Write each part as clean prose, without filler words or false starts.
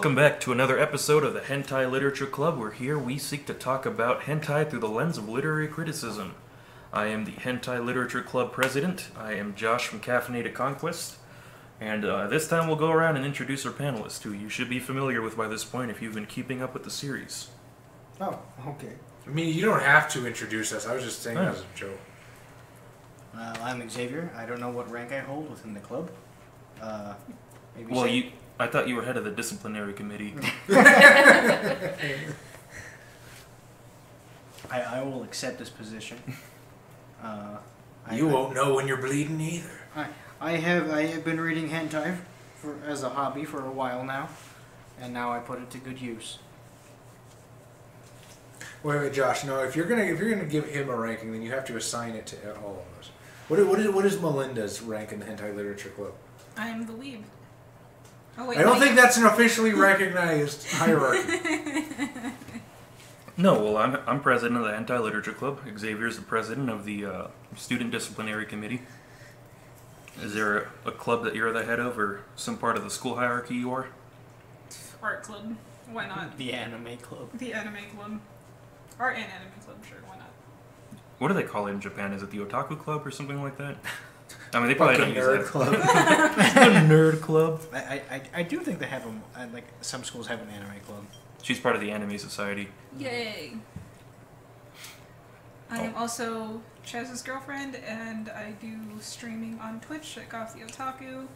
Welcome back to another episode of the Hentai Literature Club, where here we seek to talk about hentai through the lens of literary criticism. I am the Hentai Literature Club president. I am Josh from Caffeinated Conquest. And this time we'll go around and introduce our panelists, who you should be familiar with by this point if you've been keeping up with the series. Oh, okay. I mean, you don't have to introduce us. I was just saying that as a joke. I'm Xavier. I don't know what rank I hold within the club. Maybe Well, I thought you were head of the disciplinary committee. I will accept this position. You won't know when you're bleeding either. I have been reading hentai as a hobby for a while now, and now I put it to good use. Wait, Josh. No, if you're gonna give him a ranking, then you have to assign it to all of us. What is Melinda's rank in the Hentai Literature Club? I'm the weeb. Oh, wait, I don't think that's an officially recognized hierarchy. No, well, I'm president of the Hentai Literature Club. Xavier's the president of the Student Disciplinary Committee. Is there a club that you're the head of, or some part of the school hierarchy you are? Art club. Why not? The anime club. The anime club. Art and anime club, sure, why not? What do they call it in Japan? Is it the Otaku Club or something like that? I mean, they probably don't use nerd that. club. The Nerd Club. I do think they have them. Like some schools have an anime club. She's part of the Anime Society. Yay! I am also Chaz's girlfriend, and I do streaming on Twitch at Goth the Otaku,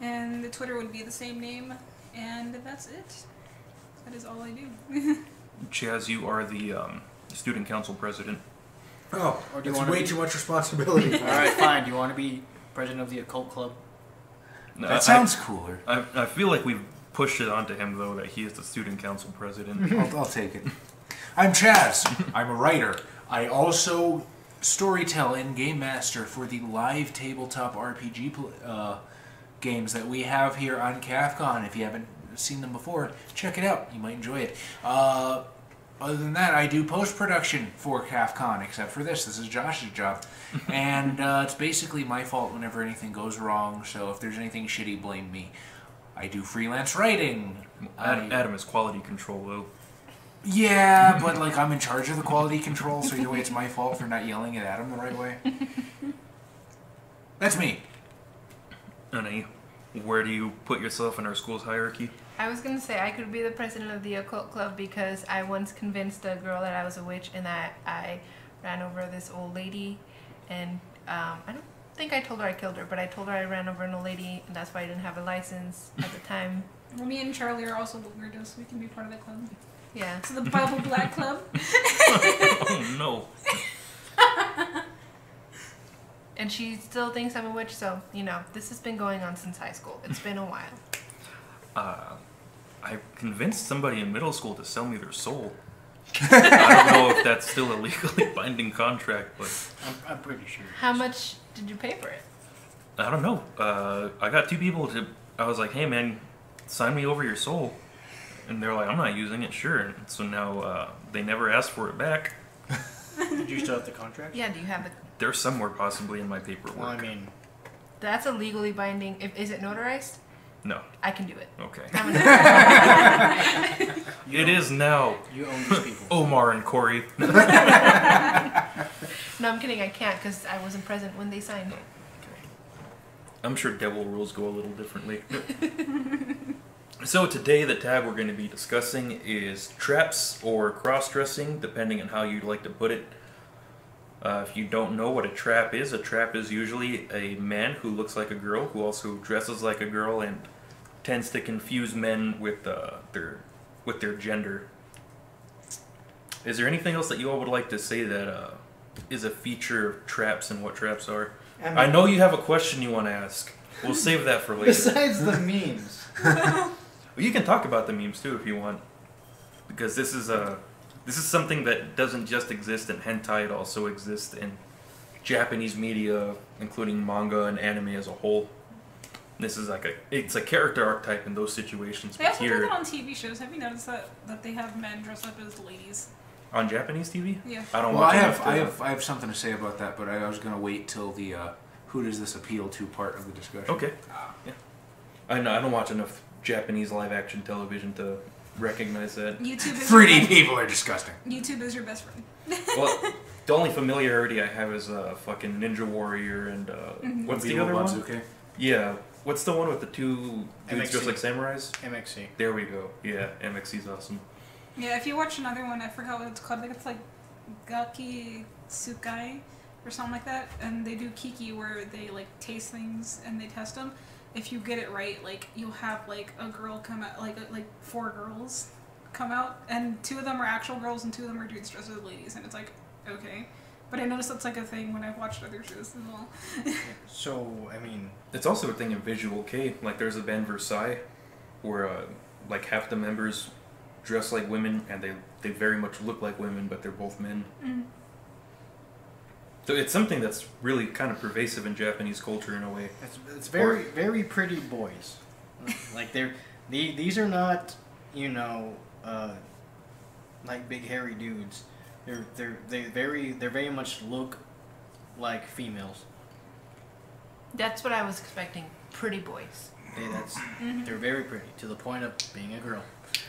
and the Twitter would be the same name, and that's it. That is all I do. Chaz, you are the student council president. Oh, Or do you that's wanna way be- too much responsibility. All right, fine. Do you want to be president of the occult club? No, That sounds cooler. I feel like we've pushed it onto him, though, that he is the student council president. I'll take it. I'm Chaz. I'm a writer. I also storytell and game master for the live tabletop RPG games that we have here on CAFCON. If you haven't seen them before, check it out. You might enjoy it. Other than that, I do post-production for CAFCON, except for this. This is Josh's job. And it's basically my fault whenever anything goes wrong, so if there's anything shitty, blame me. I do freelance writing. Adam is quality control, though. Yeah, but like I'm in charge of the quality control, so either way it's my fault for not yelling at Adam the right way. That's me. Annie, where do you put yourself in our school's hierarchy? I was gonna say I could be the president of the occult club because I once convinced a girl that I was a witch and that I ran over this old lady, and I don't think I told her I killed her, but I told her I ran over an old lady, and that's why I didn't have a license at the time. Well, me and Charlie are also the weirdos, so we can be part of the club. Yeah. So the Bible Black Club. Oh, no. And she still thinks I'm a witch, so, you know, this has been going on since high school. It's been a while. I convinced somebody in middle school to sell me their soul. I don't know if that's still a legally binding contract, but I'm pretty sure. How much did you pay for it? I don't know. I got two people to... I was like, hey, man, sign me over your soul. And they're like, I'm not using it, sure. And so now they never asked for it back. Did you still have the contract? Yeah, do you have the... They're somewhere possibly in my paperwork. Well, I mean, That's a legally binding... Is it notarized? No. I can do it. Okay. I'm a notary. It is now. you own these people. Omar and Corey. No, I'm kidding. I can't because I wasn't present when they signed. I'm sure devil rules go a little differently. So today the tab we're going to be discussing is traps or cross-dressing, depending on how you'd like to put it. If you don't know what a trap is usually a man who looks like a girl, who also dresses like a girl, and tends to confuse men with their gender. Is there anything else that you all would like to say that is a feature of traps and what traps are? I know you have a question you want to ask. We'll save that for later. Besides the memes. Well, you can talk about the memes too if you want, because this is something that doesn't just exist in hentai; it also exists in Japanese media, including manga and anime as a whole. This is it's a character archetype in those situations. They But also do here that on TV shows. Have you noticed that they have men dress up as ladies? on Japanese TV, Yeah. I don't Well, watch I enough have something to say about that, but I was gonna wait till the who does this appeal to part of the discussion. Okay. Yeah. I know I don't watch enough Japanese live-action television to recognize that. YouTube is 3D people are disgusting. YouTube is your best friend. Well, the only familiarity I have is fucking Ninja Warrior and what's the other one? Wazuka. Yeah, what's the one with the two dudes MXC. dressed like samurais? MXC. There we go. Yeah, MXC's awesome. Yeah, if you watch another one, I forgot what it's called. I think it's like Gaki Tsukai or something like that. And they do Kiki where they like taste things and they test them. If you get it right, like you'll have like a girl come out, like 4 girls come out, and 2 of them are actual girls and 2 of them are dudes dressed as ladies, and it's like okay. But I noticed that's like a thing when I've watched other shows as well. So, I mean... It's also a thing in Visual K. Like, there's a band Versailles where, like, half the members dress like women, and they very much look like women, but they're both men. Mm. So it's something that's really kind of pervasive in Japanese culture in a way. It's very, very pretty boys. Like, these are not, you know, like big hairy dudes. They very much look like females. That's what I was expecting. Pretty boys. They're very pretty to the point of being a girl.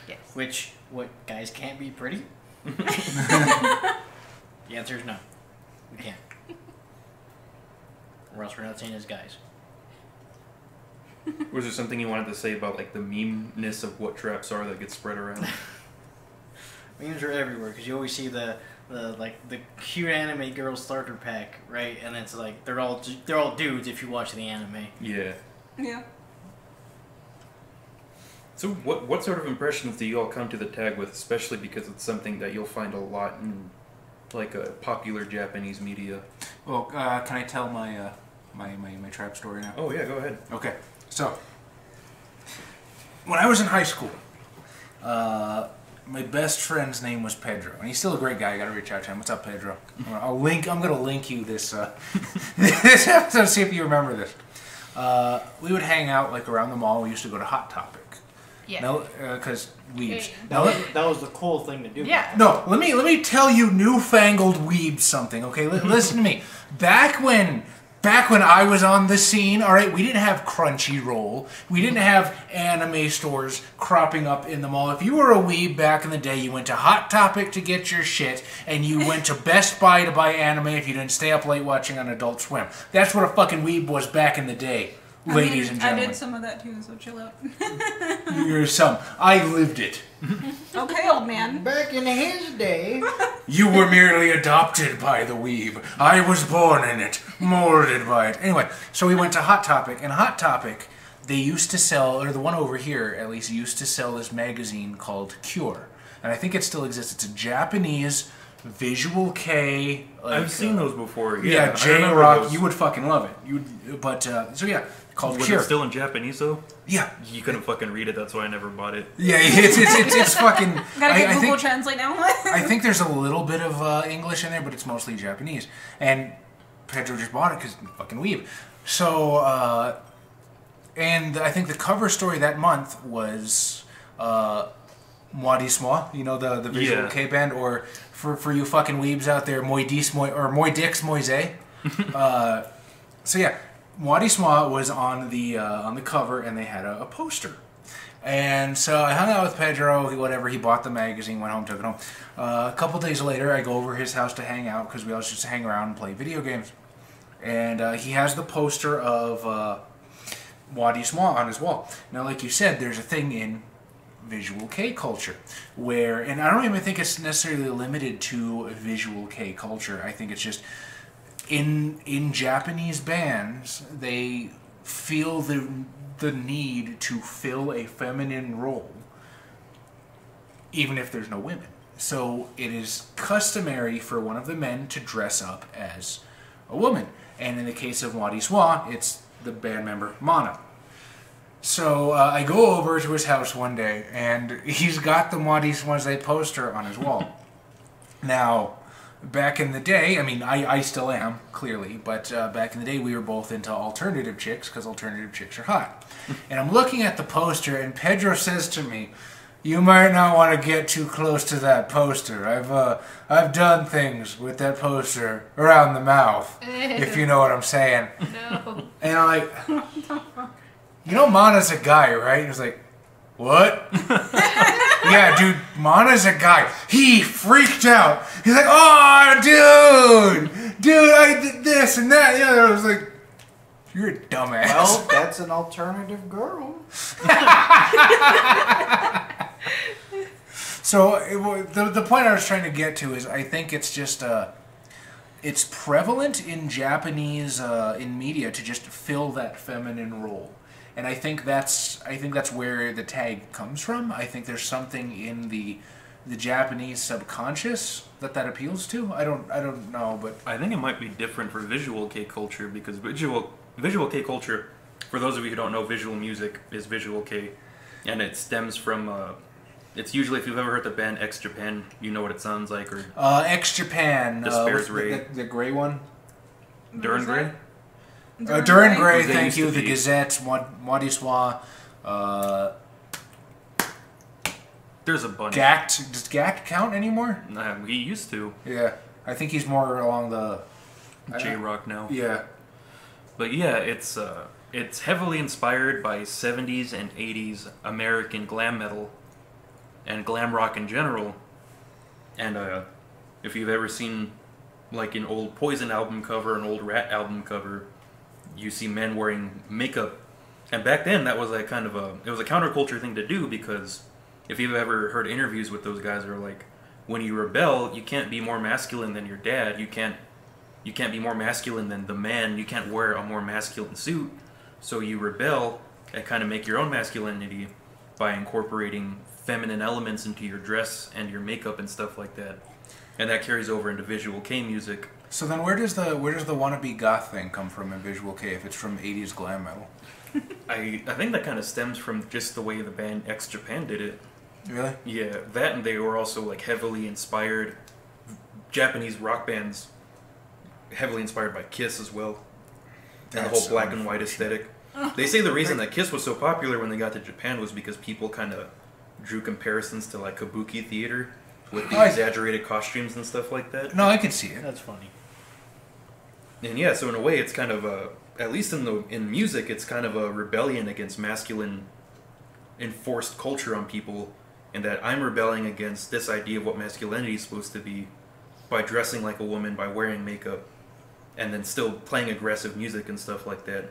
Yes. Which what guys can't be pretty? The answer is no. We can't. Or else we're not seen as guys. Was there something you wanted to say about like the meme-ness of what traps are that gets spread around? Memes are everywhere because you always see the cute anime girl starter pack, right? And it's like they're all dudes if you watch the anime. Yeah. Yeah. So what sort of impressions do you all come to the tag with, especially because it's something that you'll find a lot in like a popular Japanese media? Well, can I tell my my trap story now? Oh yeah, go ahead. Okay, so when I was in high school, my best friend's name was Pedro, and he's still a great guy. I gotta reach out to him. What's up, Pedro? I'm gonna link you this this episode. See if you remember this. We would hang out like around the mall. We used to go to Hot Topic. Yeah. No, because weebs. Yeah. That was the cool thing to do. Yeah. No, let me tell you, newfangled weebs something. Okay, listen to me. Back when I was on the scene, all right, we didn't have Crunchyroll. We didn't have anime stores cropping up in the mall. If you were a weeb back in the day, you went to Hot Topic to get your shit, and you went to Best Buy to buy anime if you didn't stay up late watching on Adult Swim. That's what a fucking weeb was back in the day, ladies and gentlemen. I did some of that too, so chill out. You're some. I lived it. Okay, old man. Back in his day. You were merely adopted by the weeb. I was born in it, molded by it. Anyway, so we went to Hot Topic, and Hot Topic, they used to sell, or the one over here at least, used to sell this magazine called Cure. And I think it still exists. It's a Japanese Visual K. Like, I've seen those before. Yeah, I J remember Rock. those. You would fucking love it. So yeah, called Was Cure. it still in Japanese though? Yeah. You couldn't fucking read it, that's why I never bought it. Yeah, it's fucking. Gotta get I Google think, Translate now. I think there's a little bit of English in there, but it's mostly Japanese. And Pedro just bought it because fucking weeb. So, and I think the cover story that month was Moi, you know, the Visual K band, or for you fucking weebs out there, Moi Dix, Moi Dix, Moise. So yeah, Moi was on the cover, and they had a poster. And so I hung out with Pedro, whatever, he bought the magazine, went home, took it home. A couple days later, I go over his house to hang out, because we always just hang around and play video games. And he has the poster of Moi on his wall. Now, like you said, there's a thing in Visual K culture where, and I don't even think it's necessarily limited to Visual K culture. I think it's just in Japanese bands, they feel the need to fill a feminine role even if there's no women. So it is customary for one of the men to dress up as a woman. And in the case of Moi it's the band member Mana. So I go over to his house one day, and he's got the Moi poster on his wall. Now, back in the day, I mean, I still am, clearly, but back in the day we were both into alternative chicks, because alternative chicks are hot. And I'm looking at the poster, and Pedro says to me, "You might not want to get too close to that poster. I've done things with that poster around the mouth, if you know what I'm saying." No. And I'm like, you know Mana's a guy, right? He was like, what? Yeah, dude, Mana's a guy. He freaked out. He's like, oh, dude, I did this and that. Yeah, I was like, you're a dumbass. Well, that's an alternative girl. So the point I was trying to get to is I think it's just it's prevalent in Japanese in media to just fill that feminine role, and I think that's where the tag comes from. I think there's something in the Japanese subconscious that appeals to. I don't know, but I think it might be different for visual K culture because visual K culture, for those of you who don't know, visual music is visual K, and it stems from. It's usually, if you've ever heard the band X Japan, you know what it sounds like, or X Japan, Despair's Ray, the gray one, Duran Gray, Duran Gray. They Thank used you. to The be. Gazette, Modiswa, there's a bunch. Gact. Does Gact count anymore? He used to. Yeah, I think he's more along the J-rock now. Yeah. But yeah, it's heavily inspired by 70s and 80s American glam metal and glam rock in general. And if you've ever seen like an old Poison album cover, an old Rat album cover, you see men wearing makeup. And back then that was like kind of it was a counterculture thing to do, because if you've ever heard interviews with those guys, they're like, when you rebel, you can't be more masculine than your dad. You can't be more masculine than the man. You can't wear a more masculine suit. So you rebel and kind of make your own masculinity by incorporating feminine elements into your dress and your makeup and stuff like that. And that carries over into visual K music. So then where does the wannabe goth thing come from in visual K if it's from 80s glam metal? I think that kind of stems from just the way the band X Japan did it. Really? Yeah, that, and they were also like heavily inspired. Japanese rock bands heavily inspired by Kiss as well. And the whole black and white aesthetic. They say the reason that Kiss was so popular when they got to Japan was because people kind of drew comparisons to like kabuki theater with the exaggerated costumes and stuff like that. No, I can see it. That's funny. And yeah, so in a way, it's kind of at least in music, it's kind of a rebellion against masculine enforced culture on people, and that I'm rebelling against this idea of what masculinity is supposed to be by dressing like a woman, by wearing makeup, and then still playing aggressive music and stuff like that.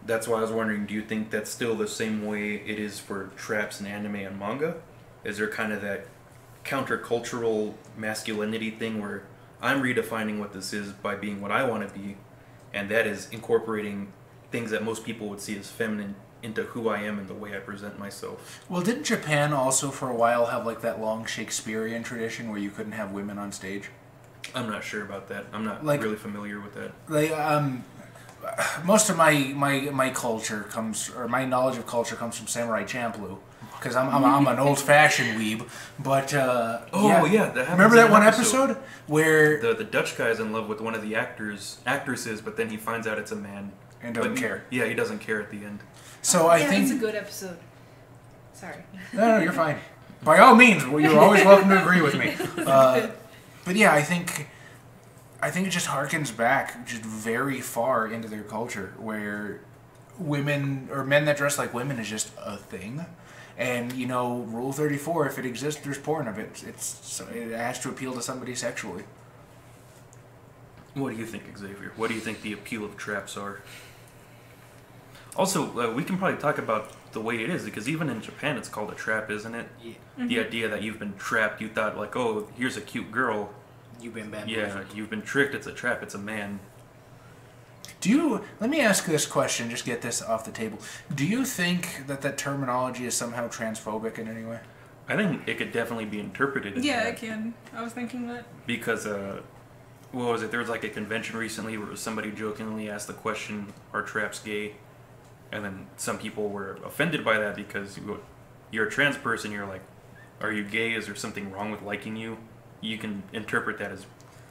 That's why I was wondering, do you think that's still the same way it is for traps in anime and manga? Is there kind of that countercultural masculinity thing where I'm redefining what this is by being what I want to be, and that is incorporating things that most people would see as feminine into who I am and the way I present myself? Well, didn't Japan also for a while have like that long Shakespearean tradition where you couldn't have women on stage? I'm not sure about that. I'm not Like- really familiar with that. Like, most of my culture comes, or my knowledge of culture comes from Samurai Champloo, because I'm an old fashioned weeb. But that happens remember in that an one episode? episode where The Dutch guy's in love with one of the actresses, but then he finds out it's a man. and doesn't But- care. Yeah, he doesn't care at the end. So I yeah, think it's a good episode. Sorry. no, you're fine. By all means, you're always welcome to agree with me. But yeah, I think it just harkens back just very far into their culture, where women or men that dress like women is just a thing. And you know, Rule 34: if it exists, there's porn of it. It has to appeal to somebody sexually. What do you think, Xavier? What do you think the appeal of traps are? Also, we can probably talk about the way it is, because even in Japan it's called a trap, isn't it? Yeah. The idea that you've been trapped, you thought like, oh, here's a cute girl. You've been bamboozled. Yeah, you've been tricked, it's a trap, it's a man. Let me ask this question, just get this off the table. Do you think that terminology is somehow transphobic in any way? I think it could definitely be interpreted as Yeah, that. it can. I was thinking that. Because, what was it? There was like a convention recently where somebody jokingly asked the question, are traps gay? And then some people were offended by that because you're a trans person, you're like, are you gay? Is there something wrong with liking you? You can interpret that as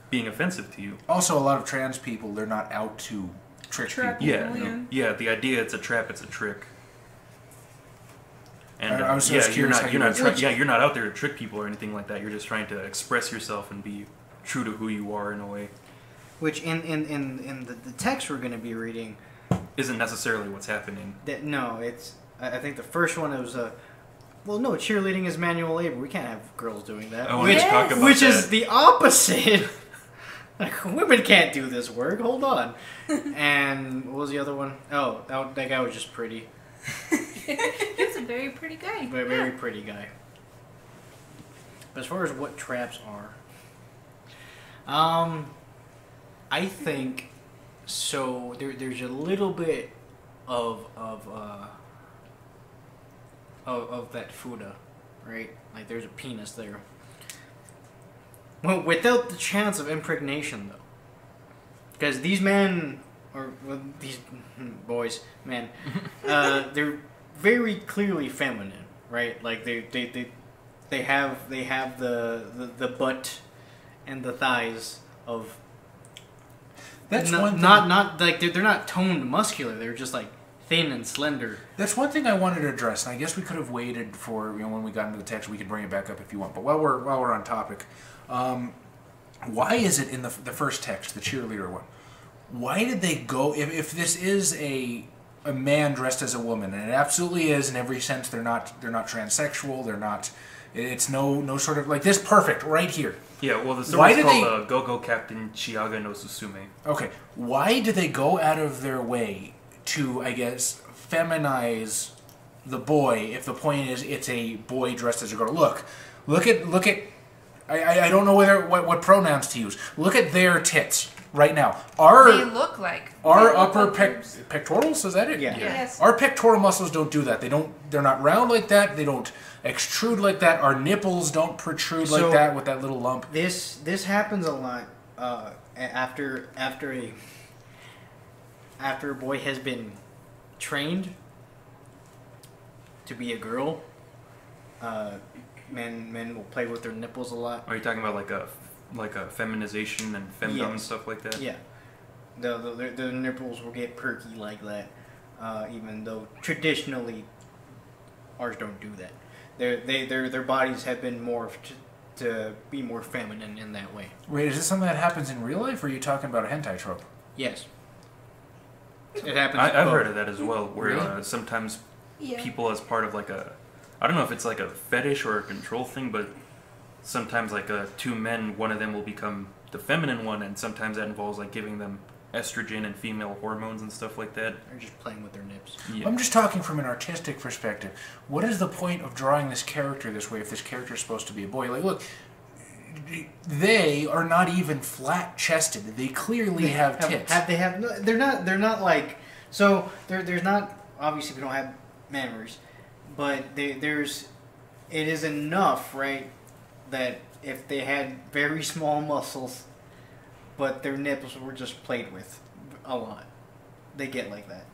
being offensive to you. Also, a lot of trans people, they're not out to trick Trap people. Yeah, Yeah. yeah. The idea it's a trap, it's a trick. And I was just you're curious not, how you're you not, would- you're not out there to trick people or anything like that. You're just trying to express yourself and be true to who you are in a way. Which in the text we're going to be reading, Isn't necessarily what's happening. no, it's I think the first one was Well, no, cheerleading is manual labor. We can't have girls doing that. I want to talk about Which that. is the opposite. Like, women can't do this work. Hold on. And what was the other one? Oh, that guy was just pretty. He's a very pretty guy. Very pretty guy. But as far as what traps are, I think so. There's a little bit of that fuda, right? Like there's a penis there. Well, without the chance of impregnation, though, because these men or these boys, man, they're very clearly feminine, right? Like they have the butt and the thighs of. That's not, one thing. Not like they're not toned muscular. They're just like thin and slender. That's one thing I wanted to address, and I guess we could have waited for when we got into the text. We could bring it back up if you want. But while we're on topic, why is it in the first text, the cheerleader one? Why did they go? If this is a man dressed as a woman, and it absolutely is in every sense, they're not transsexual. They're not. It's no sort of like this. Perfect right here. Yeah, well, the story is called Go-Go Captain Chiaga no Susume. Okay, why do they go out of their way to, I guess, feminize the boy if the point is it's a boy dressed as a girl? Look at. I don't know what pronouns to use. Look at their tits right now. They look like our upper pectorals. Is that it? Yeah. Yes. Our pectoral muscles don't do that. They're not round like that. They don't extrude like that. Our nipples don't protrude like that with that little lump. This happens a lot after a boy has been trained to be a girl. Men will play with their nipples a lot. Are you talking about like a feminization and femdom and stuff like that? Yeah, the nipples will get perky like that, even though traditionally ours don't do that. Their bodies have been morphed to be more feminine in that way. Wait, is this something that happens in real life, or are you talking about a hentai trope? Yes, it happens. I've heard of that as well, where Really? sometimes Yeah. people, as part of like I don't know if it's like a fetish or a control thing, but sometimes like two men, one of them will become the feminine one, and sometimes that involves like giving them estrogen and female hormones and stuff like that. They're just playing with their nips. Yeah. I'm just talking from an artistic perspective. What is the point of drawing this character this way if this character is supposed to be a boy? Like, look, they are not even flat-chested. They clearly have tits. They're not like so. There's not obviously we don't have mammals, but it is enough, right? That if they had very small muscles, but their nipples were just played with a lot, they get like that.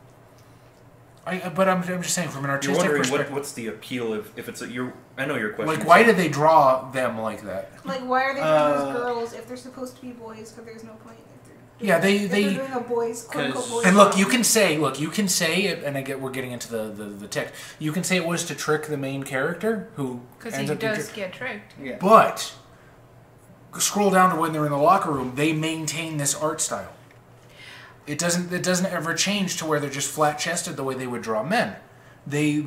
But I'm just saying from an You're artistic wondering perspective. what's the appeal if it's I know your question. Like, why did they draw them like that? Like, why are they doing as girls if they're supposed to be boys? Because there's no point. Yeah, If they're doing a boys, quote unquote boys. And look, you can say, and we're getting into the text. You can say it was to trick the main character who because ends he up being does get tricked. Yeah. But scroll down to when they're in the locker room. They maintain this art style. It doesn't ever change to where they're just flat chested the way they would draw men. They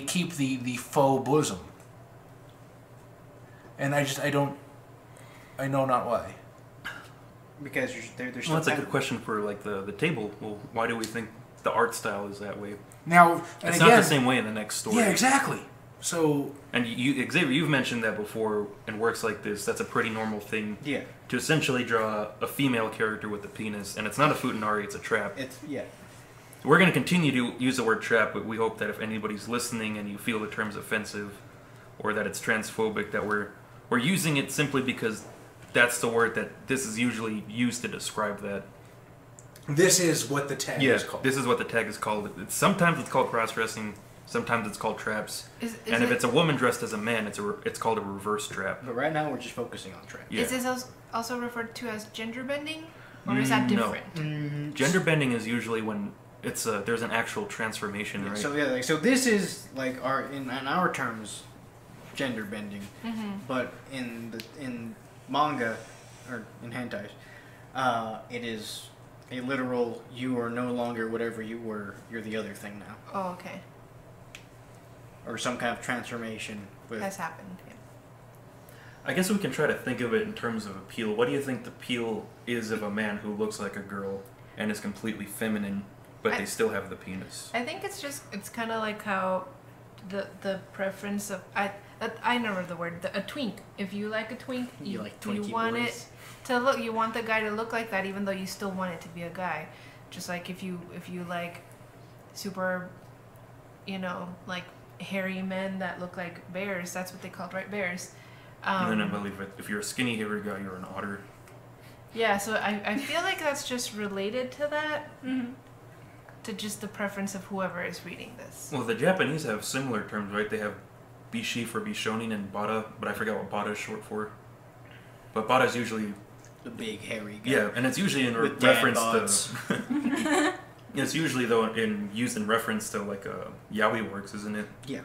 keep the faux bosom. And I know not why. Because they're Well, that's a good question for like the table. Well, why do we think the art style is that way? Now, and It's again, not the same way in the next story. Yeah, exactly. So, And Xavier, you've mentioned that before in works like this. That's a pretty normal thing. Yeah. To essentially draw a female character with a penis, and it's not a futanari, it's a trap. Yeah. We're going to continue to use the word trap, but we hope that if anybody's listening and you feel the term's offensive or that it's transphobic, that we're using it simply because that's the word that this is usually used to describe that. this is what the tag is called. This is what the tag is called. Sometimes it's called cross-dressing, sometimes it's called traps. And if it's a woman dressed as a man, it's called a reverse trap. But right now we're just focusing on trap. Yeah. Is this also referred to as gender bending, or is that No. different? Gender bending is usually when there's an actual transformation, right? So this is like in our terms, gender bending, but in manga or in hentai, it is a literal you are no longer whatever you were. You're the other thing now. Oh, okay. or some kind of transformation. Has happened. Yeah. I guess we can try to think of it in terms of appeal. What do you think the appeal is of a man who looks like a girl and is completely feminine, but they still have the penis? I think it's kind of like how the preference of I never the word a twink. If you like a twink, you want boys. it to look. You want the guy to look like that, even though you still want it to be a guy. Just like if you like super, like hairy men that look like bears. That's what they called, right? Bears. And then I believe if you're a skinny hairy guy, you're an otter. Yeah, so I feel like that's just related to that. Mm-hmm. To just the preference of whoever is reading this. Well, the Japanese have similar terms, right? They have bishi for bishonin and bada, but I forget what bada is short for. But bada is usually The big hairy guy. yeah, and it's usually in With dad reference bods. to. It's usually though used in reference to like yaoi works, isn't it? Yeah,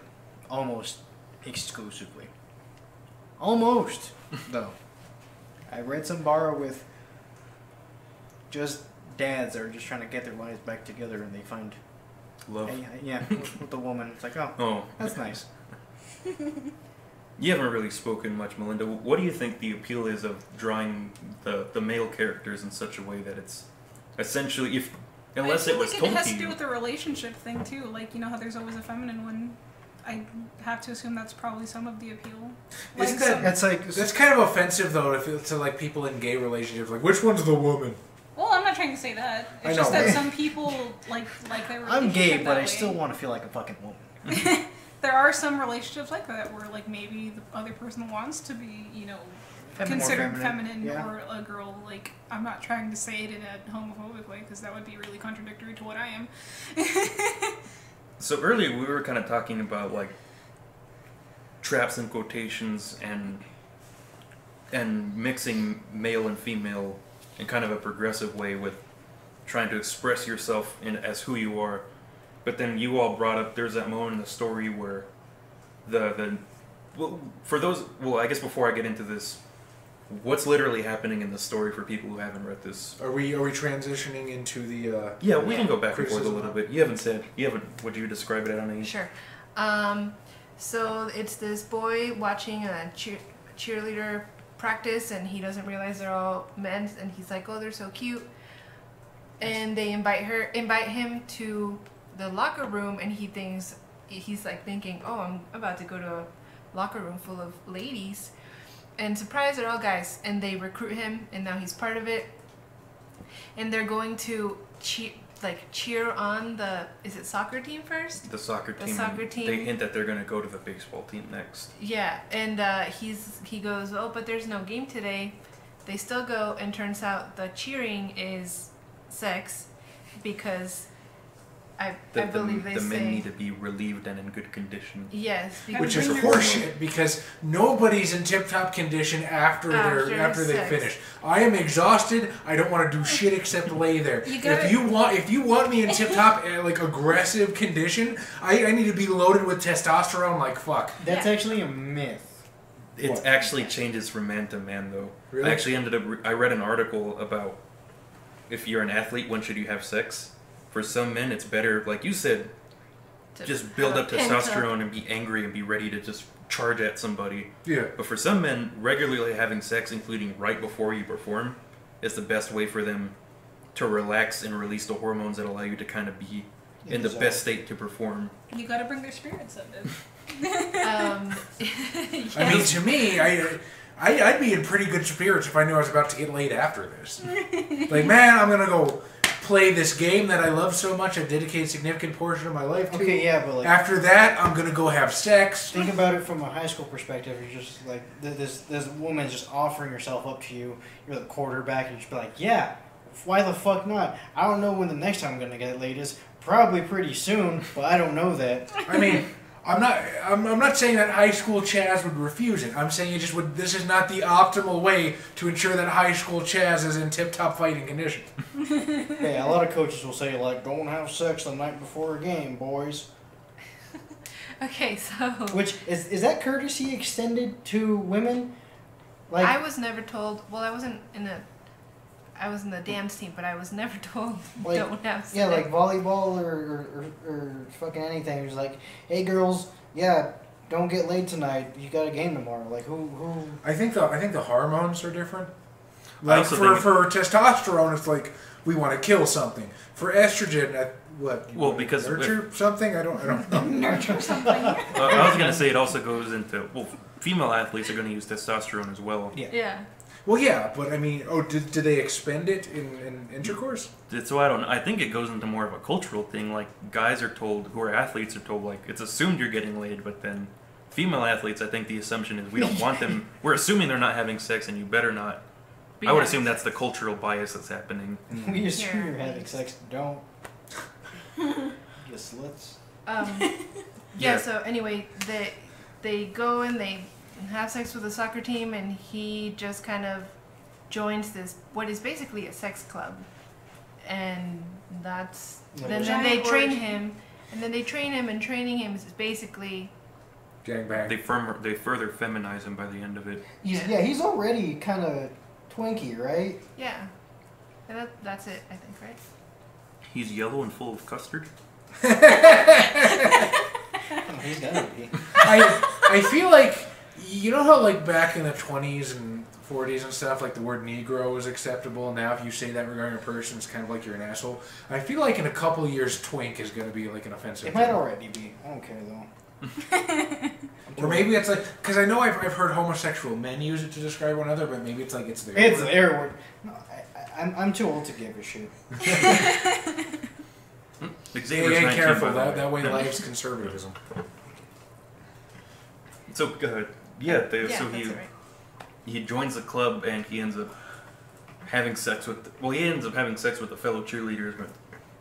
almost exclusively. Almost, though. I read some bar with just dads that are just trying to get their lives back together, and they find Love. with the woman. It's like, Oh, that's nice. you haven't really spoken much, Melinda. What do you think the appeal is of drawing the male characters in such a way that it's essentially unless it was told it has to to do you? with the relationship thing too. Like, you know how there's always a feminine one. I have to assume that's probably some of the appeal. Like Isn't that some- That's like that's kind of offensive though to like people in gay relationships? Like, which one's the woman? Well, I'm not trying to say that. I It's just know. that some people like their relationship I'm gay, that but I way. still want to feel like a fucking woman. There are some relationships like that where like maybe the other person wants to be, considered More feminine yeah. or a girl. Like, I'm not trying to say it in a homophobic way because that would be really contradictory to what I am. So earlier we were kind of talking about like traps and quotations and mixing male and female in kind of a progressive way with trying to express yourself as who you are. But then you all brought up there's that moment in the story where I guess before I get into this, what's literally happening in the story for people who haven't read this? Are we transitioning into the? Yeah, we can go back and forth a criticism. little bit. Would you describe it on a? Sure. So it's this boy watching a cheerleader practice, and he doesn't realize they're all men, and he's like, "Oh, they're so cute," and they invite him to the locker room, and he's like thinking, "Oh, I'm about to go to a locker room full of ladies," and surprise, they're all guys, and they recruit him, and now he's part of it, and they're going to cheer on is it soccer team first? The soccer team. The soccer team. They hint that they're going to go to the baseball team next. Yeah, and he goes, "Oh, but there's no game today." They still go, and turns out the cheering is sex, because I believe they the say men need to be relieved and in good condition. yes, because Which is Bring your- horseshit because nobody's in tip-top condition after they sex. finish. I am exhausted. I don't want to do shit except lay there. You gotta- If you want me in tip-top like aggressive condition, I need to be loaded with testosterone like fuck. That's Yeah. actually a myth. It What? actually changes from man to man, though. Really? I actually I read an article about if you're an athlete, when should you have sex? For some men, it's better, like you said, to just build have up a pent-up- testosterone and be angry and be ready to just charge at somebody. Yeah. But for some men, regularly having sex, including right before you perform, is the best way for them to relax and release the hormones that allow you to kind of be in the best state to perform. You gotta bring their spirits up, dude. I mean, to me, I'd be in pretty good spirits if I knew I was about to get laid after this. Like, man, I'm gonna go play this game that I love so much. I've dedicated a significant portion of my life to. Okay, yeah, but like After that, I'm gonna go have sex. think about it from a high school perspective. You're just like this woman's just offering herself up to you. You're the quarterback, and you just be like, yeah, why the fuck not? I don't know when the next time I'm gonna get laid is. Probably pretty soon, but I don't know that. I mean, I'm not saying that high school Chaz would refuse it. I'm saying it just would. This is not the optimal way to ensure that high school Chaz is in tip-top fighting condition. Hey, a lot of coaches will say like, "Don't have sex the night before a game, boys." Okay, so Which is that courtesy extended to women? Like, I was never told. Well, I was in the dance team, but I was never told don't have sex. yeah, like volleyball or fucking anything. It was like, hey girls, yeah, don't get laid tonight. You got a game tomorrow. Like who? I think the hormones are different. I Like also for testosterone, it's like we want to kill something. For estrogen, what? Well, because nurture something. I don't know. Nurture something. I was gonna say it also goes into female athletes are gonna use testosterone as well. Yeah. Yeah. Well, yeah, but I mean, do they expend it in intercourse? So I don't know. I think it goes into more of a cultural thing. Like guys are told, who are athletes, are told like it's assumed you're getting laid, but then female athletes, I think the assumption is we don't want them. We're assuming they're not having sex, and you better not. I would assume that's the cultural bias that's happening. We assume you're having sex. Don't. You sluts. Yeah. So anyway, they go and they have sex with the soccer team, and he just kind of joins this what is basically a sex club, and that's then they train him, and then they train him, and training him is basically Gangbang. They further feminize him by the end of it. He's already kind of twinky, right? yeah, and that's it, I think, right? He's yellow and full of custard. Oh, he's gotta be. I feel like, you know how like back in the 20s and 40s and stuff, like the word Negro was acceptable. Now if you say that regarding a person, it's kind of like you're an asshole. I feel like in a couple of years, twink is going to be like an offensive It might term. already be. I don't care though. Or maybe it's like, because I know I've heard homosexual men use it to describe one another, but maybe it's like it's their It's word. their word. No, I'm too old to give a shit. Xavier's Hey, 19, careful, by the that way Yeah. life's conservatism. So so Yeah, he that's right. he joins the club and he ends up having sex with the fellow cheerleaders, but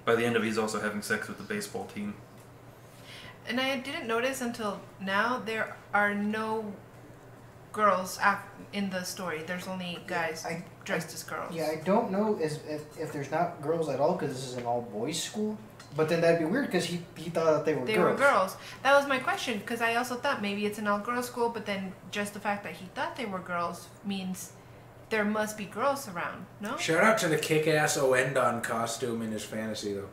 by the end of it, he's also having sex with the baseball team. And I didn't notice until now there are no girls in the story. There's only guys dressed as girls. Yeah, I don't know if there's not girls at all because this is an all boys school. But then that'd be weird because he thought that they were They girls. were girls. That was my question, because I also thought maybe it's an all-girls school, but then just the fact that he thought they were girls means there must be girls around, no? Shout out to the kick-ass Oendon costume in his fantasy, though.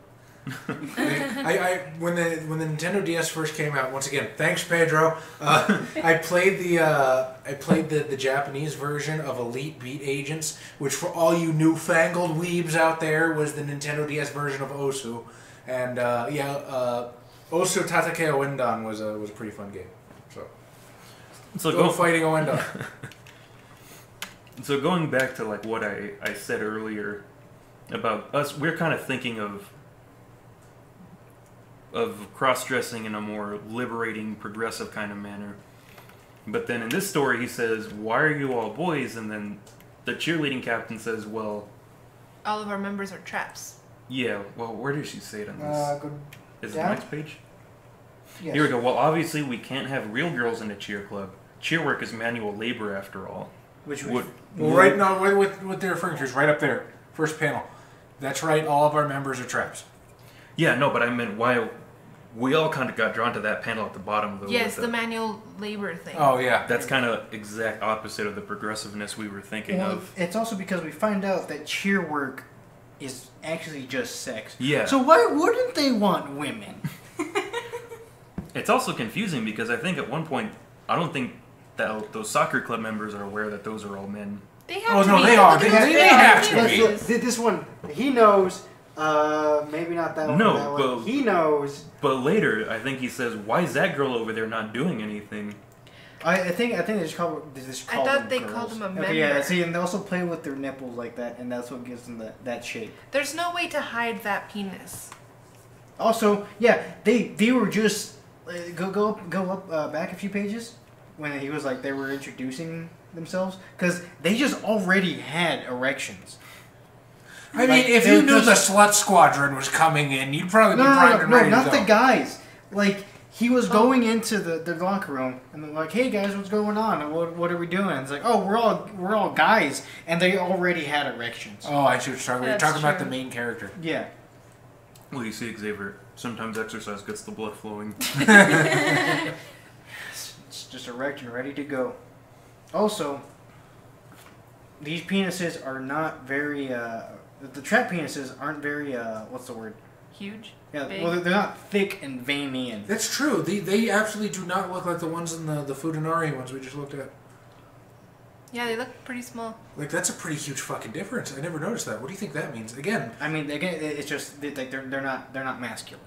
When the Nintendo DS first came out, once again, thanks Pedro. I played the Japanese version of Elite Beat Agents, which for all you newfangled weebs out there was the Nintendo DS version of Osu, and Osu Tatake Oendon was a pretty fun game. So go fighting Oendon. So going back to like what I said earlier about us, we're kind of thinking of cross-dressing in a more liberating, progressive kind of manner. But then in this story, he says, "Why are you all boys?" And then the cheerleading captain says, "Well, All of our members are traps. yeah. Well, where does she say it on this? Go Is it down? the next page? Yes. Here we go. Well, obviously we can't have real girls in a cheer club. Cheer work is manual labor, after all. Which Would- Well, right now, what they're referring to is right up there, first panel. That's right. All of our members are traps. Yeah, no, but I meant why. We all kind of got drawn to that panel at the bottom, though. Yes, with the manual labor thing. Oh yeah. That's kind of exact opposite of the progressiveness we were thinking Well, of. it's also because we find out that cheer work is actually just sex. Yeah. So why wouldn't they want women? It's also confusing because I think at one point, I don't think that those soccer club members are aware that those are all men. They have Oh, to no, be. they are. Look at They those have to faces. be. This one, he knows. Maybe not that one. No, that but- one. He knows. But later, I think he says, "Why is that girl over there not doing anything?" I think they just call I thought them they girls. called them a Okay, yeah. member. See, and they also play with their nipples like that, and that's what gives them that shape. There's no way to hide that penis. Also, yeah, they were just go up back a few pages when he was like they were introducing themselves because they just already had erections. I mean, Like, if they're you knew just- the slut squadron was coming in, you'd probably be primed and ready to not go. the guys. Like he was going into the locker room and they're like, "Hey guys, what's going on? And what are we doing?" It's like, "Oh, we're all guys," and they already had erections. Oh, I see what you're talking about. You're That's talking about the true. main character. Yeah. Well, you see, Xavier, sometimes exercise gets the blood flowing. It's just erect and ready to go. Also, these penises are not very. The trap penises aren't very. What's the word? huge. Yeah, big. well, they're not thick and veiny and. That's true. They absolutely do not look like the ones in the Fudanari ones we just looked at. Yeah, they look pretty small. Like, that's a pretty huge fucking difference. I never noticed that. What do you think that means? Again, I mean, again, it's just like they're not masculine.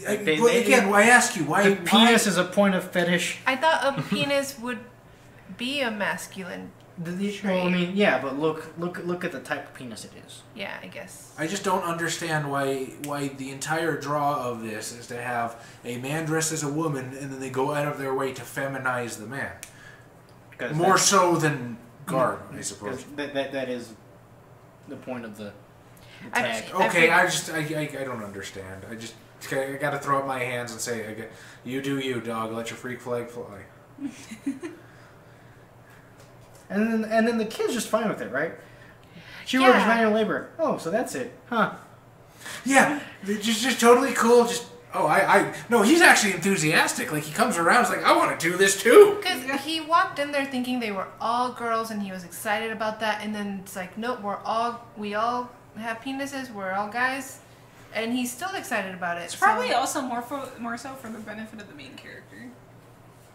I ask you why. The penis is a point of fetish. I thought a penis would be a masculine. Well, I mean, yeah, but look at the type of penis it is. Yeah, I guess. I just don't understand why the entire draw of this is to have a man dressed as a woman and then they go out of their way to feminize the man. More so than garb, I suppose. That is the point of the tag. Okay, I don't understand. I got to throw up my hands and say, you do you, dog. Let your freak flag fly. And then the kid's just fine with it, right? She works manual labor. Oh, so that's it, huh? Yeah, just totally cool. No, he's actually enthusiastic. Like, he comes around, he's like, I want to do this too. Because he walked in there thinking they were all girls, and he was excited about that. And then it's like, nope, we all have penises. We're all guys, and he's still excited about it. It's probably also more so for the benefit of the main character.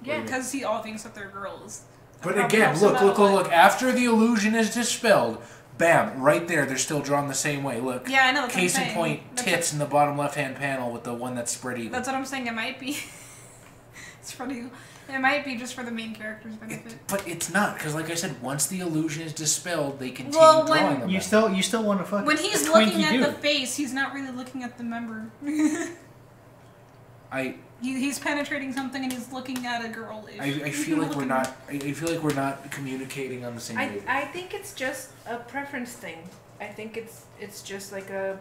Yeah, because he all thinks that they're girls. But again, look. After the illusion is dispelled, bam, right there, they're still drawn the same way. Look. Yeah, I know. Case in point, tits in the bottom left-hand panel with the one that's spread eagle. That's what I'm saying. It might be. It's funny. It might be just for the main character's benefit. But it's not, because like I said, once the illusion is dispelled, they continue drawing them. You still want to fuck. When he's looking at the face, he's not really looking at the member. He's penetrating something and he's looking at a girl. I feel like we're not. I feel like we're not communicating on the same page. I think it's just a preference thing. I think it's just like a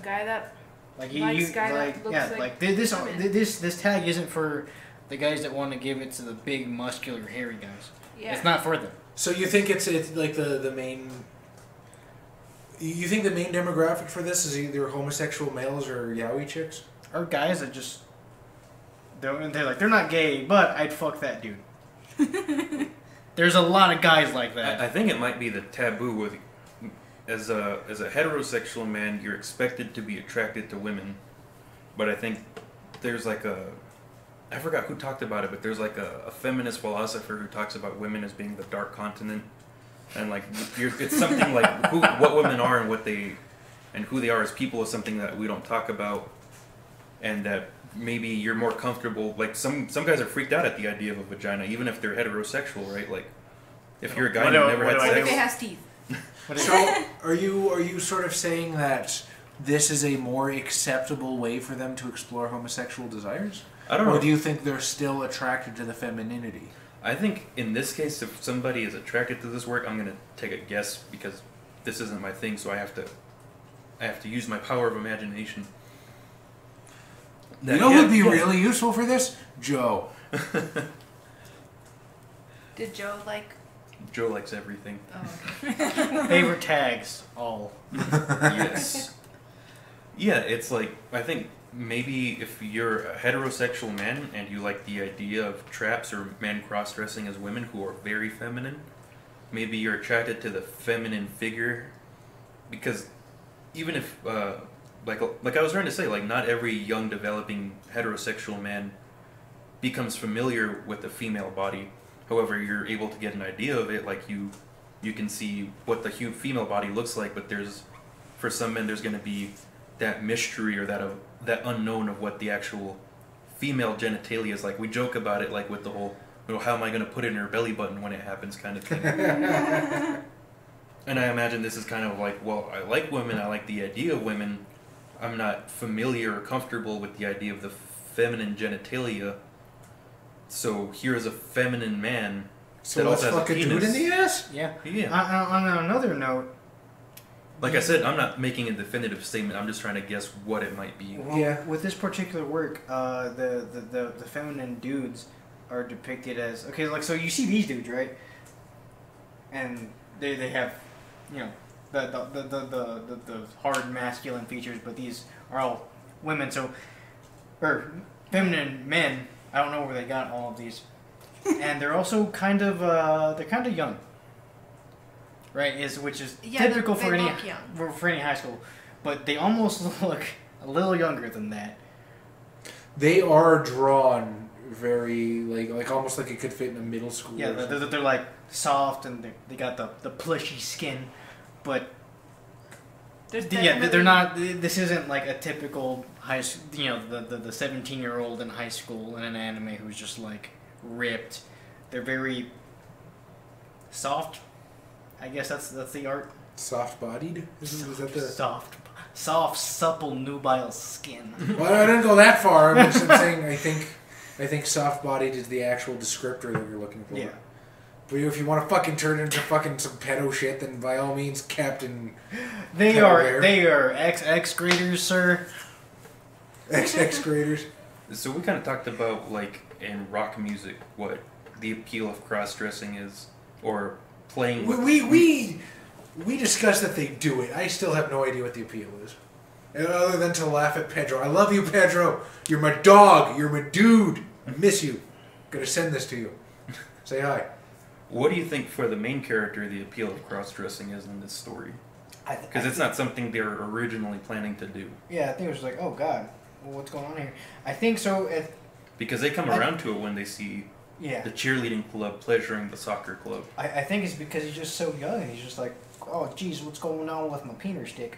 guy that likes guy that looks like this tag isn't for the guys that want to give it to the big muscular hairy guys. Yeah. It's not for them. So you think it's like the main. You think the main demographic for this is either homosexual males or yaoi chicks? Or guys that just. They're like, they're not gay, but I'd fuck that dude. There's a lot of guys like that. I think it might be the taboo with, as a heterosexual man, you're expected to be attracted to women, but I think there's like I forgot who talked about it, but there's like a feminist philosopher who talks about women as being the dark continent, and like it's something like what women are and who they are as people is something that we don't talk about, and that. Maybe you're more comfortable. Like some guys are freaked out at the idea of a vagina, even if they're heterosexual, right? Like if you're a guy and you've never had sex. What if it has teeth? So are you sort of saying that this is a more acceptable way for them to explore homosexual desires? I don't know. Or do you think they're still attracted to the femininity? I think in this case, if somebody is attracted to this work, I'm gonna take a guess because this isn't my thing, so I have to use my power of imagination. You know who would be really useful for this? Joe. Did Joe like... Joe likes everything. Oh, okay. Favorite tags, all. Yes. Yeah, it's like, I think maybe if you're a heterosexual man and you like the idea of traps or men cross-dressing as women who are very feminine, maybe you're attracted to the feminine figure because even if... Like I was trying to say, like not every young developing heterosexual man becomes familiar with the female body. However, you're able to get an idea of it. Like you can see what the female body looks like. But for some men, there's going to be that mystery or that unknown of what the actual female genitalia is like. We joke about it, like with the whole, how am I going to put it in her belly button when it happens, kind of thing. And I imagine this is kind of like, well, I like women. I like the idea of women. I'm not familiar or comfortable with the idea of the feminine genitalia, so here's a feminine man. So let's fuck a dude in the ass? Yeah. On another note... Like I said, I'm not making a definitive statement, I'm just trying to guess what it might be. Well, yeah. With this particular work, the feminine dudes are depicted as... Okay, like, so you see these dudes, right? And they have, the hard masculine features, but these are all women, or feminine men. I don't know where they got all of these, and they're also kind of young, right? Which is typical for any high school, but they almost look a little younger than that. They are drawn very like almost like it could fit in a middle school. Yeah, they're like soft and they got the plushy skin, but they're not. This isn't like a typical high school. You know, the 17-year-old in high school in an anime who's just like ripped. They're very soft. I guess that's the art. Soft-bodied? Is that the Soft, supple, nubile skin. Well, I didn't go that far. I'm saying I think soft-bodied is the actual descriptor that you're looking for. Yeah. But if you want to fucking turn it into fucking some pedo shit, then by all means, Captain. They are X graders, sir. XX graders. So we kind of talked about, like, in rock music, what the appeal of cross-dressing is, or playing with... We discussed that they do it. I still have no idea what the appeal is. Other than to laugh at Pedro. I love you, Pedro. You're my dog. You're my dude. I miss you. Gonna send this to you. Say hi. What do you think for the main character the appeal of cross-dressing is in this story? Because it's not something they were originally planning to do. Yeah, I think it was like, oh god, well, what's going on here? I think so. Because they come around to it when they see the cheerleading club pleasuring the soccer club. I think it's because he's just so young. He's just like, oh geez, what's going on with my penis stick?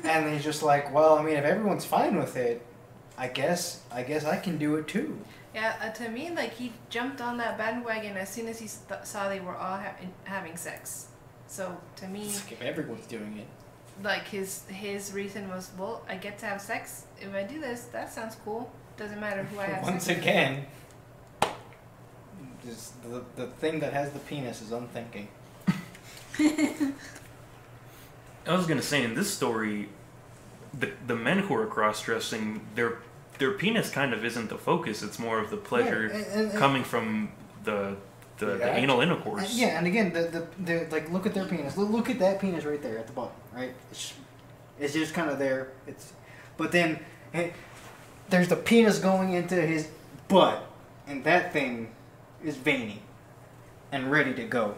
And he's just like, well, I mean, if everyone's fine with it, I guess I can do it too. Yeah, to me, like, he jumped on that bandwagon as soon as he saw they were all having sex. So, to me... It's like if everyone's doing it. Like, his reason was, well, I get to have sex. If I do this, that sounds cool. Doesn't matter who I have Once sex again, just the thing that has the penis is unthinking. I was going to say, in this story, the men who are cross-dressing, their penis kind of isn't the focus. It's more of the pleasure coming from the anal intercourse. Yeah, and again, the like, look at their penis. Look at that penis right there at the bottom, right? It's just kind of there. But then there's the penis going into his butt, and that thing is veiny and ready to go.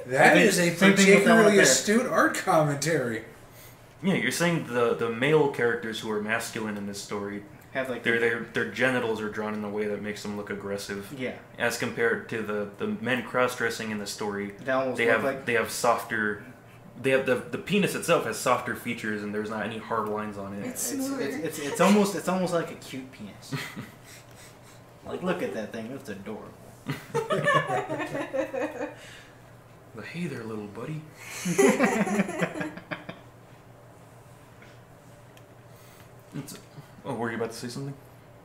That is a particularly astute art commentary. Yeah, you're saying the male characters who are masculine in this story have like their genitals are drawn in a way that makes them look aggressive. Yeah. As compared to the men cross-dressing in the story, they have softer. They have the penis itself has softer features and there's not any hard lines on it. It's almost like a cute penis. Like, look at that thing. It's adorable. Hey there, little buddy. Were you about to say something?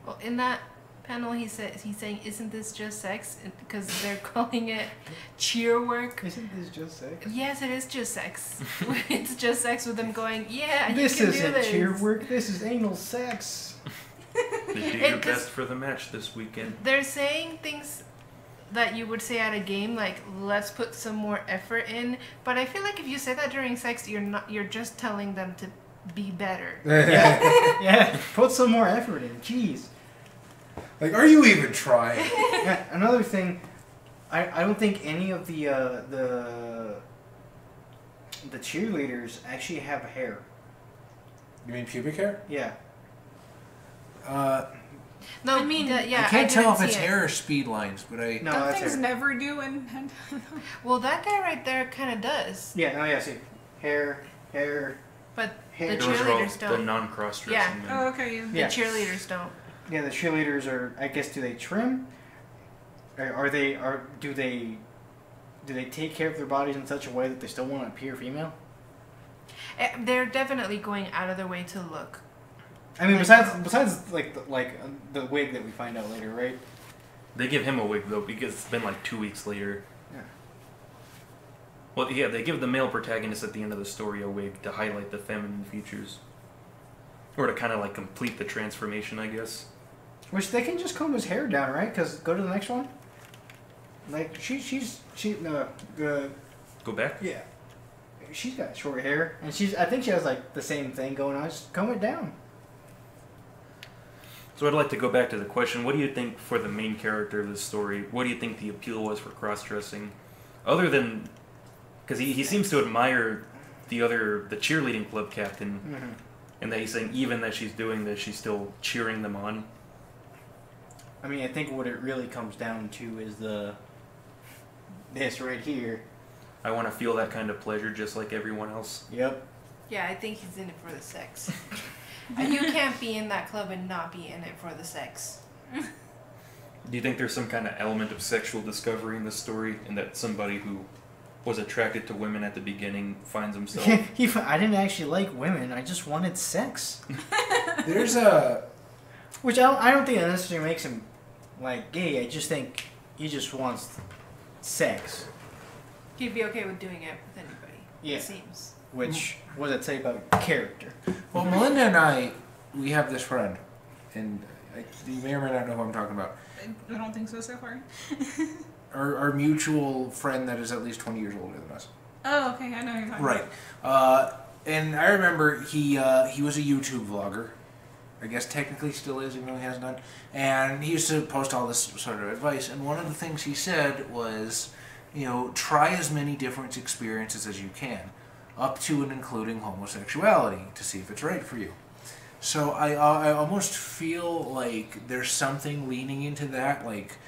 Well, in that panel, he's saying, "Isn't this just sex?" Because they're calling it cheer work. Isn't this just sex? Yes, it is just sex. It's just sex with them going, "Yeah, this you can do this." This isn't cheer work. This is anal sex. They do your best for the match this weekend. They're saying things that you would say at a game, like, let's put some more effort in. But I feel like if you say that during sex, you're just telling them to be better. Yeah, put some more effort in. Jeez. Like, are you even trying? Yeah, another thing, I don't think any of the cheerleaders actually have hair. You mean pubic hair? Yeah. No, I mean, I can't tell if it's hair or speed lines, but No, Don't that's things hair. never do in hentai? Well, that guy right there kind of does. Yeah, no, yeah, see. Hair. But Hair. the Those are all cheerleaders the don't. non-cross-dressing Yeah. men. Oh, okay. The Yeah. cheerleaders don't. Yeah, the cheerleaders are. I guess do they trim? Do they take care of their bodies in such a way that they still want to appear female? They're definitely going out of their way to look. I mean, besides the wig that we find out later, right? They give him a wig though because it's been like 2 weeks later. Yeah. Well, yeah, they give the male protagonist at the end of the story a wig to highlight the feminine features, or to kind of like complete the transformation, I guess. Which they can just comb his hair down, right? Because go to the next one. Like Go back. Yeah. She's got short hair, and I think she has like the same thing going on. Just comb it down. So I'd like to go back to the question, what do you think for the main character of this story, what do you think the appeal was for cross-dressing? Other than, because he seems to admire the cheerleading club captain, Mm-hmm. and that he's saying even that she's doing this, she's still cheering them on. I mean, I think what it really comes down to is this right here. I want to feel that kind of pleasure just like everyone else. Yep. Yeah, I think he's in it for the sex. And you can't be in that club and not be in it for the sex. Do you think there's some kind of element of sexual discovery in this story, and that somebody who was attracted to women at the beginning finds himself... I didn't actually like women, I just wanted sex. There's a... Which I don't think that necessarily makes him, like, gay. I just think he just wants sex. He'd be okay with doing it with anybody. Yeah. It seems. Which, what does it say about character? Well, Melinda and I, we have this friend, and you may or may not know who I'm talking about. I don't think so far. Our mutual friend that is at least 20 years older than us. Oh, okay, I know who you're talking Right. And I remember he was a YouTube vlogger. I guess technically still is, even though he hasn't done. And he used to post all this sort of advice. And one of the things he said was, you know, try as many different experiences as you can, up to and including homosexuality, to see if it's right for you. So I almost feel like there's something leaning into that. Like,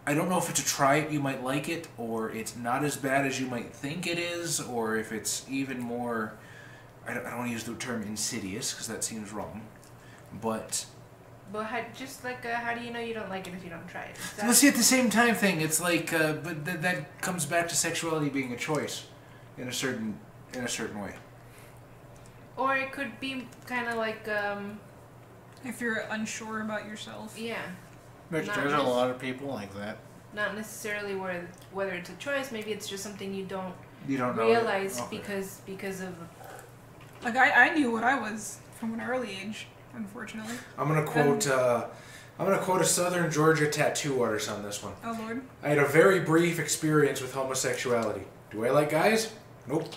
I don't know if it's a try it, you might like it, or it's not as bad as you might think it is, or if it's even more, I don't want to use the term insidious, because that seems wrong. But how do you know you don't like it if you don't try it? let's see, at the same time thing, it's like, but that comes back to sexuality being a choice in a certain way. Or it could be kind of like, If you're unsure about yourself. yeah. Which Not there's a just- lot of people like that. Not necessarily whether it's a choice, maybe it's just something you don't know realize okay. because of... Like, I knew what I was from an early age, unfortunately. I'm gonna quote a Southern Georgia tattoo artist on this one. Oh, Lord. I had a very brief experience with homosexuality. Do I like guys? Nope.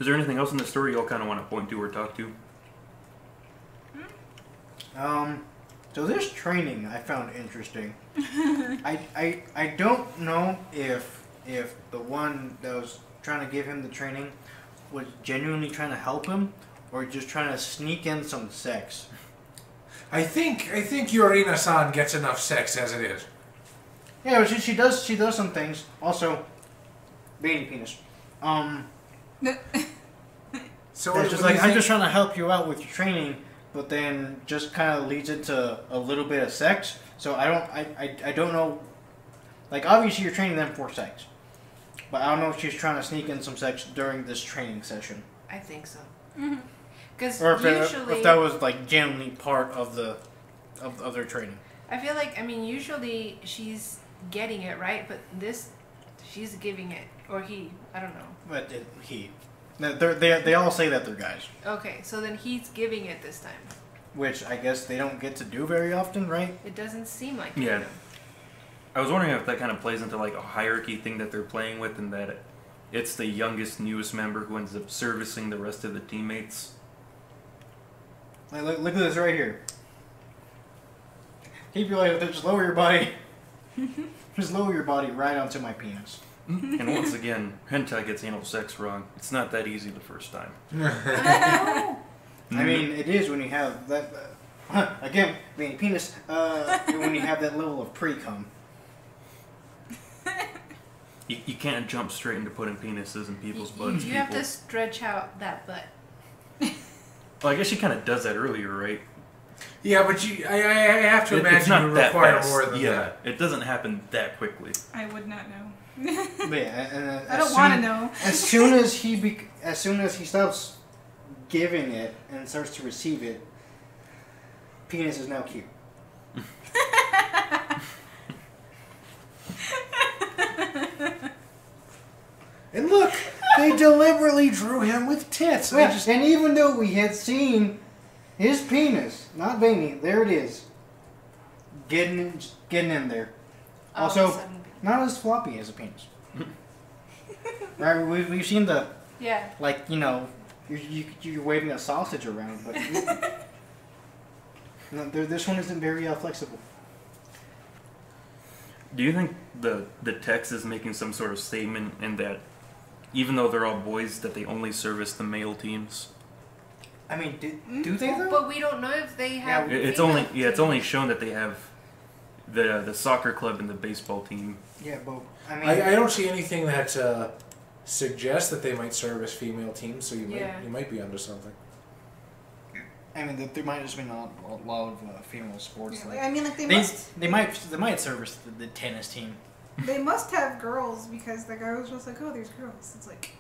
Is there anything else in the story y'all kind of want to point to or talk to? So this training I found interesting. I don't know if the one that was trying to give him the training was genuinely trying to help him or just trying to sneak in some sex. I think Yorina-san gets enough sex as it is. Yeah, she does some things. Also, baby penis. So It's just like I'm just trying to help you out with your training, but then just kind of leads into a little bit of sex. So I don't know. Like, obviously you're training them for sex, but I don't know if she's trying to sneak in some sex during this training session, I think so. Mm-hmm. Because or usually... if that was like genuinely part of their training. I feel like, usually she's getting it, right? But she's giving it. Or he, I don't know. But they all say that they're guys, Okay, so then he's giving it this time. which I guess they don't get to do very often, right? It doesn't seem like Yeah. it. I was wondering if that kind of plays into like a hierarchy thing that they're playing with, and that it's the youngest, newest member who ends up servicing the rest of the teammates. Like, look at this right here. Keep your leg, just lower your body. Just lower your body right onto my penis. And once again, hentai gets anal sex wrong. It's not that easy the first time. I mean, it is when you have that. Again, being penis. When you have that level of pre-cum. You can't jump straight into putting penises in people's butts. You have to stretch out that butt. Well, I guess she kind of does that earlier, right? Yeah, but I have to It's imagine not you that require fast. more than yeah, that. it doesn't happen that quickly. I would not know. But yeah, and I don't want to know. As soon as he stops giving it and starts to receive it, penis is now cute. And look, they deliberately drew him with tits. Yeah, and even though we had seen his penis, not veiny, there it is, getting in there. All of Also, a sudden. not as floppy as a penis. Right? We've seen the, Yeah. like, you know, you're waving a sausage around, but no, this one isn't very flexible. Do you think the text is making some sort of statement in that even though they're all boys, that they only service the male teams. I mean, do they though? But we don't know if they have. It's only shown that they have the soccer club and the baseball team. Yeah, but I mean, I don't see anything that suggests that they might service female teams. So you might be onto something. I mean, there might just be not a lot of female sports. Yeah, like, I mean, like they might service the tennis team. They must have girls because the guy was just like, oh, there's girls. It's like.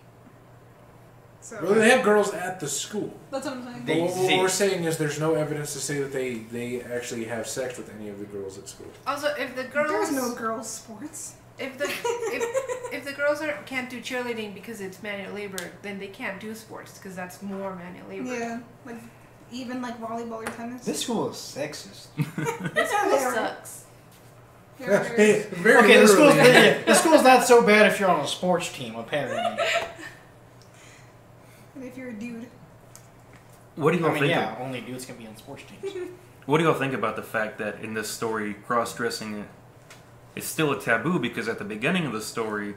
So. Well, they have girls at the school. That's what I'm saying. But what we're saying is there's no evidence to say that they actually have sex with any of the girls at school. Also, if the girls, there's no girls' sports. If the girls can't do cheerleading because it's manual labor, then they can't do sports because that's more manual labor. Yeah, like even like volleyball or tennis. This school is sexist. This school sucks. Hey, Okay, the school's not so bad if you're on a sports team, apparently. And if you're a dude. What do you all think? Yeah, only dudes can be on sports teams. What do you all think about the fact that in this story, cross-dressing is still a taboo? Because at the beginning of the story,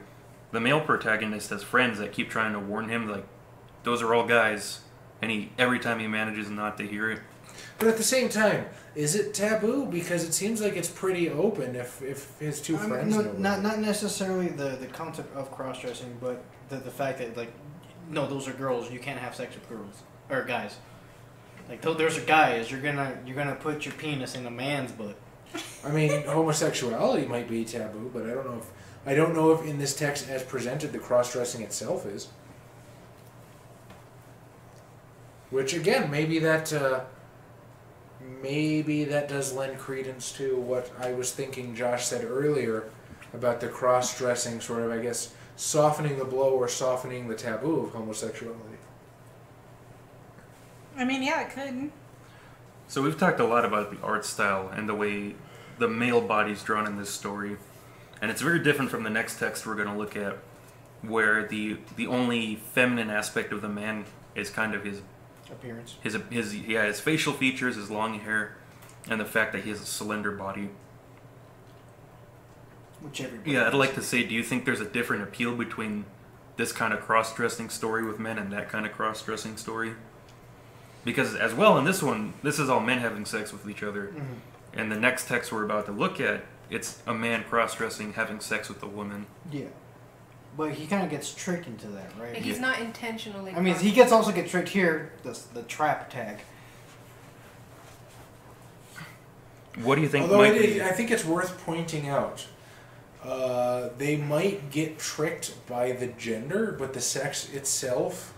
the male protagonist has friends that keep trying to warn him, like, those are all guys, and every time he manages not to hear it. But at the same time, is it taboo? Because it seems like it's pretty open if his two friends know. Not necessarily the concept of cross-dressing, but the fact that, like, no, those are girls. You can't have sex with girls or guys. Like, those are guys. You're gonna put your penis in a man's butt. I mean, homosexuality might be taboo, but I don't know if in this text as presented the cross-dressing itself is. Which again, maybe that does lend credence to what I was thinking Josh said earlier about the cross-dressing sort of, I guess, softening the blow or softening the taboo of homosexuality. I mean, yeah, it could. So we've talked a lot about the art style and the way the male body's drawn in this story. And it's very different from the next text we're going to look at, where the only feminine aspect of the man is kind of his appearance. His facial features, his long hair, and the fact that he has a slender body. I'd like to say, do you think there's a different appeal between this kind of cross-dressing story with men and that kind of cross-dressing story? Because as well in this one, this is all men having sex with each other. Mm-hmm. And the next text we're about to look at, it's a man cross-dressing having sex with a woman. Yeah. But he kind of gets tricked into that, right? Like he's not intentionally. I mean, he also gets tricked here, the trap tag. What do you think? Although I think it's worth pointing out, they might get tricked by the gender, but the sex itself,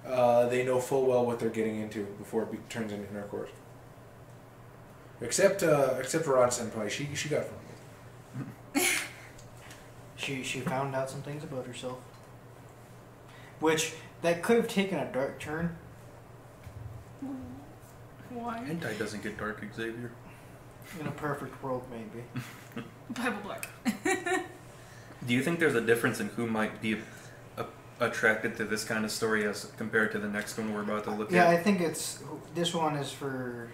they know full well what they're getting into before it turns into intercourse. Except Rod Senpai, she got from it. She found out some things about herself, which that could have taken a dark turn. Why? Hentai doesn't get dark, Xavier. In a perfect world, maybe. Bible Black. Do you think there's a difference in who might be attracted to this kind of story as compared to the next one we're about to look at? Yeah, I think this one is for,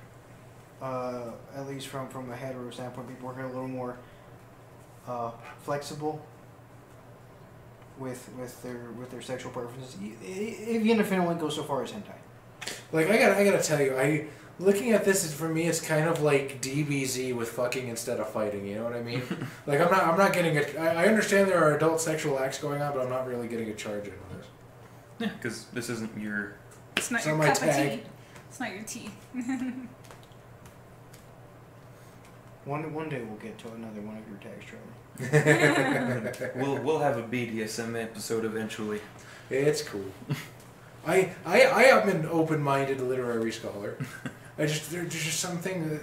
at least from a hetero standpoint, people are a little more flexible with their sexual preferences, even if it only goes so far as hentai. Like I gotta tell you, looking at this, for me, it's kind of like DBZ with fucking instead of fighting. You know what I mean? Like I'm not getting it. I understand there are adult sexual acts going on, but I'm not really getting a charge in on this. Yeah, because this isn't your. It's not It's your not my cup of tag. tea. It's not your tea. One day we'll get to another one of your tags, Charlie. We'll have a BDSM episode eventually. It's cool. I am an open-minded literary scholar. There's just something that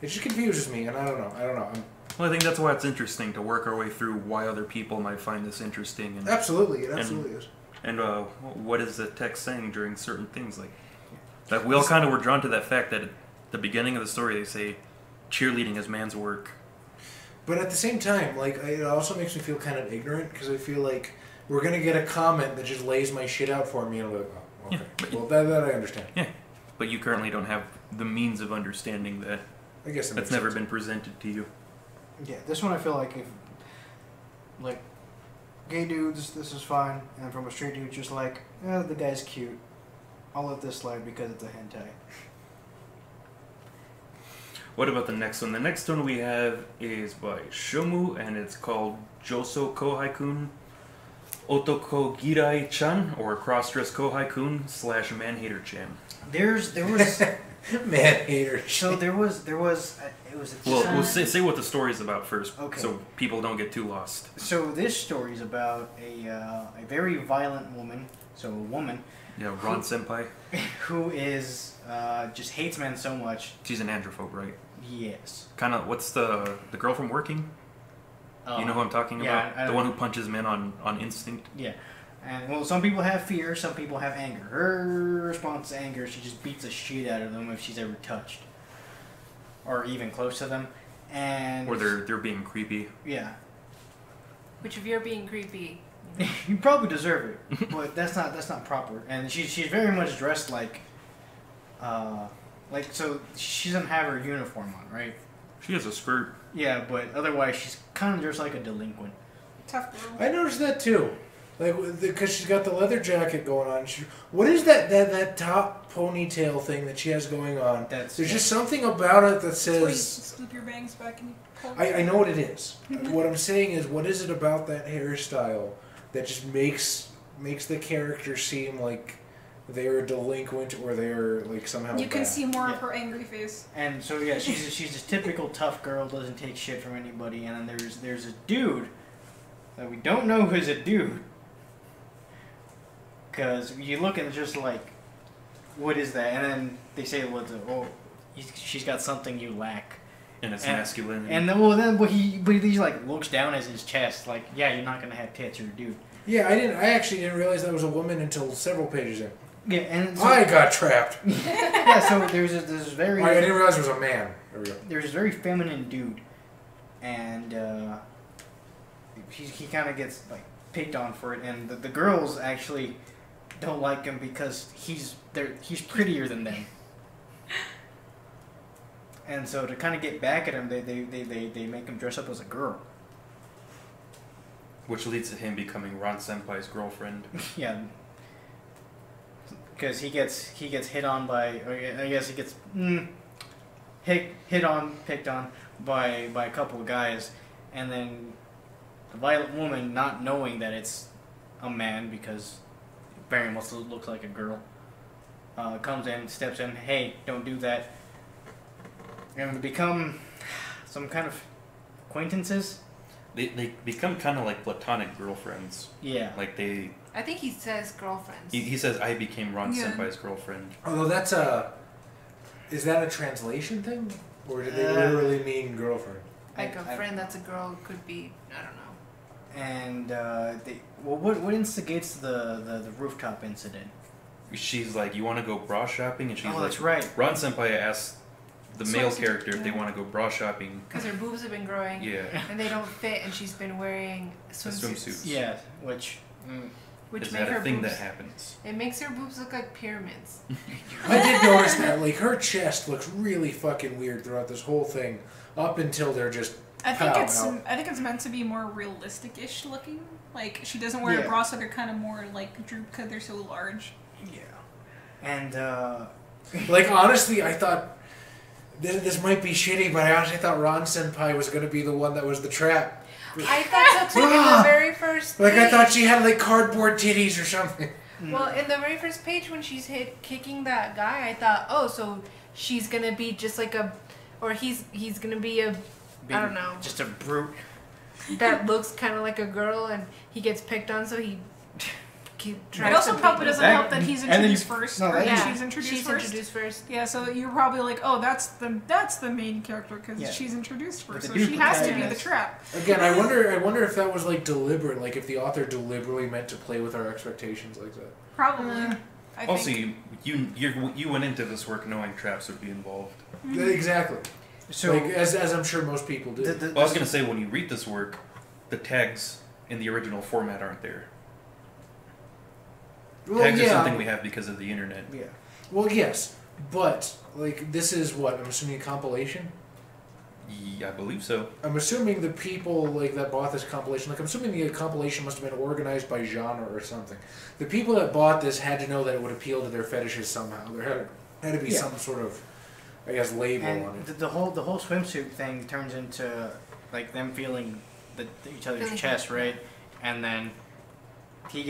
it just confuses me, and I don't know. Well, I think that's why it's interesting to work our way through why other people might find this interesting. And, Absolutely, it absolutely is. And what is the text saying during certain things? Like we all kind of were drawn to that fact that at the beginning of the story they say cheerleading is man's work. But at the same time, it also makes me feel kind of ignorant, because I feel like we're going to get a comment that just lays my shit out for me, and I'm like, oh, okay. Yeah, well, that I understand. Yeah, but you currently don't have the means of understanding that. I guess that's never been presented to you. Yeah, this one I feel like gay dudes, this is fine. And from a straight dude, just like, the guy's cute. I'll let this slide because it's a hentai. What about the next one? The next one we have is by Shomu, and it's called Josou Kohai-kun Otokogirai-chan, or Crossdress Kohai-kun / Man-Hater-chan. There was Man-hater. so there was it was a Well, we'll say what the story's about first, Okay. so people don't get too lost. So this story is about a very violent woman, so a woman Yeah, Ron Senpai. who is just hates men so much. She's an androphobe, right? Yes. Kind of. What's the girl from Working? You know who I'm talking yeah, about? The one who punches men on instinct. Yeah. And well, some people have fear, some people have anger. Her response to anger, she just beats the shit out of them if she's ever touched, or even close to them. And Or they're being creepy. yeah, Which if you're being creepy, you probably deserve it, but that's not proper. And she's very much dressed like so she doesn't have her uniform on, right? She has a skirt. Yeah, but otherwise she's kind of just like a delinquent. Tough girl. I noticed that too. Like, because she's got the leather jacket going on. What is that top ponytail thing that she has going on? There's just something about it that That's where you says... scoop your bangs back and you pull. I know what it is. What I'm saying is, what is it about that hairstyle that just makes the character seem like they're a delinquent or they're like somehow You can bad? see more Yeah. of her angry face. And so yeah, she's a typical tough girl, doesn't take shit from anybody. And then there's a dude that we don't know who's a dude, because you look and it's just like, what is that? And then they say, she's got something you lack. And it's And- masculinity. And then but he like looks down at his chest, like, yeah, you're not gonna have tits, you're a dude. Yeah, I actually didn't realize that was a woman until several pages in. Yeah, and so, I got trapped. yeah, so there's this very I didn't realize it was a man. There we go. there's this very feminine dude, and he kind of gets like picked on for it, and the girls actually don't like him because he's prettier than them. And so to kind of get back at him, they make him dress up as a girl. Which leads to him becoming Ron Senpai's girlfriend. Yeah. Because he gets hit on by, or I guess he gets picked on by a couple of guys, and then the violent woman, not knowing that it's a man because it very much looks like a girl, comes in, steps in, hey, don't do that, and they become some kind of acquaintances. They become kind of like platonic girlfriends. Yeah. Like I think he says girlfriends. he says, I became Ron Yeah. Senpai's girlfriend. Although is that a translation thing? Or did they literally mean girlfriend? Like a friend that's a girl could be, I don't know. And what instigates the rooftop incident? She's like, you want to go bra shopping? And she's like, That's right. Ron Senpai asks the So male it's- character if they yeah. want to go bra shopping. Because her boobs have been growing. Yeah. And they don't fit, and she's been wearing swimsuits. Swimsuits. Yeah, which Which Is make that her a thing boobs, that happens? It makes her boobs look like pyramids. I did notice that. Like, her chest looks really fucking weird throughout this whole thing. Up until they're just I think pow it's out. I think it's meant to be more realistic-ish looking. Like she doesn't wear Yeah. a bra, so they're kind of more like droop because they're so large. yeah, and Like, honestly, I thought... This might be shitty, but I honestly thought Ron Senpai was going to be the one that was the trap. I thought so too in the very first Like, I page. thought she had, like, cardboard titties or something. Well, in the very first page when she's kicking that guy, I thought, oh, so she's gonna be just like a, or he's gonna be a, I don't know, just a brute. that looks kind of like a girl, and he gets picked on, so he tries It also to probably beat doesn't him. help that he's And then introduced you- first, no, or that- that Yeah, she's introduced first. introduced first. Yeah, so you're probably like, oh, that's the main character because Yeah. she's introduced But first, the so she dude has to be the protagonist- trap. Again, I wonder if that was, like, deliberate. Like, if the author deliberately meant to play with our expectations like that. Probably. I Also, think. you went into this work knowing traps would be involved. Exactly. So Like, as I'm sure most people do. Well, I was gonna say, when you read this work, the tags in the original format aren't there. Well, Tags are yeah. something we have because of the internet. yeah, Well, yes, but like this is what I'm assuming a compilation. Yeah, I believe so. I'm assuming the people like that bought this compilation, like I'm assuming the compilation must have been organized by genre or something. The people that bought this had to know that it would appeal to their fetishes somehow. There had to be some sort of, I guess, label on it. The whole swimsuit thing turns into like them feeling each other's chest, right? And then he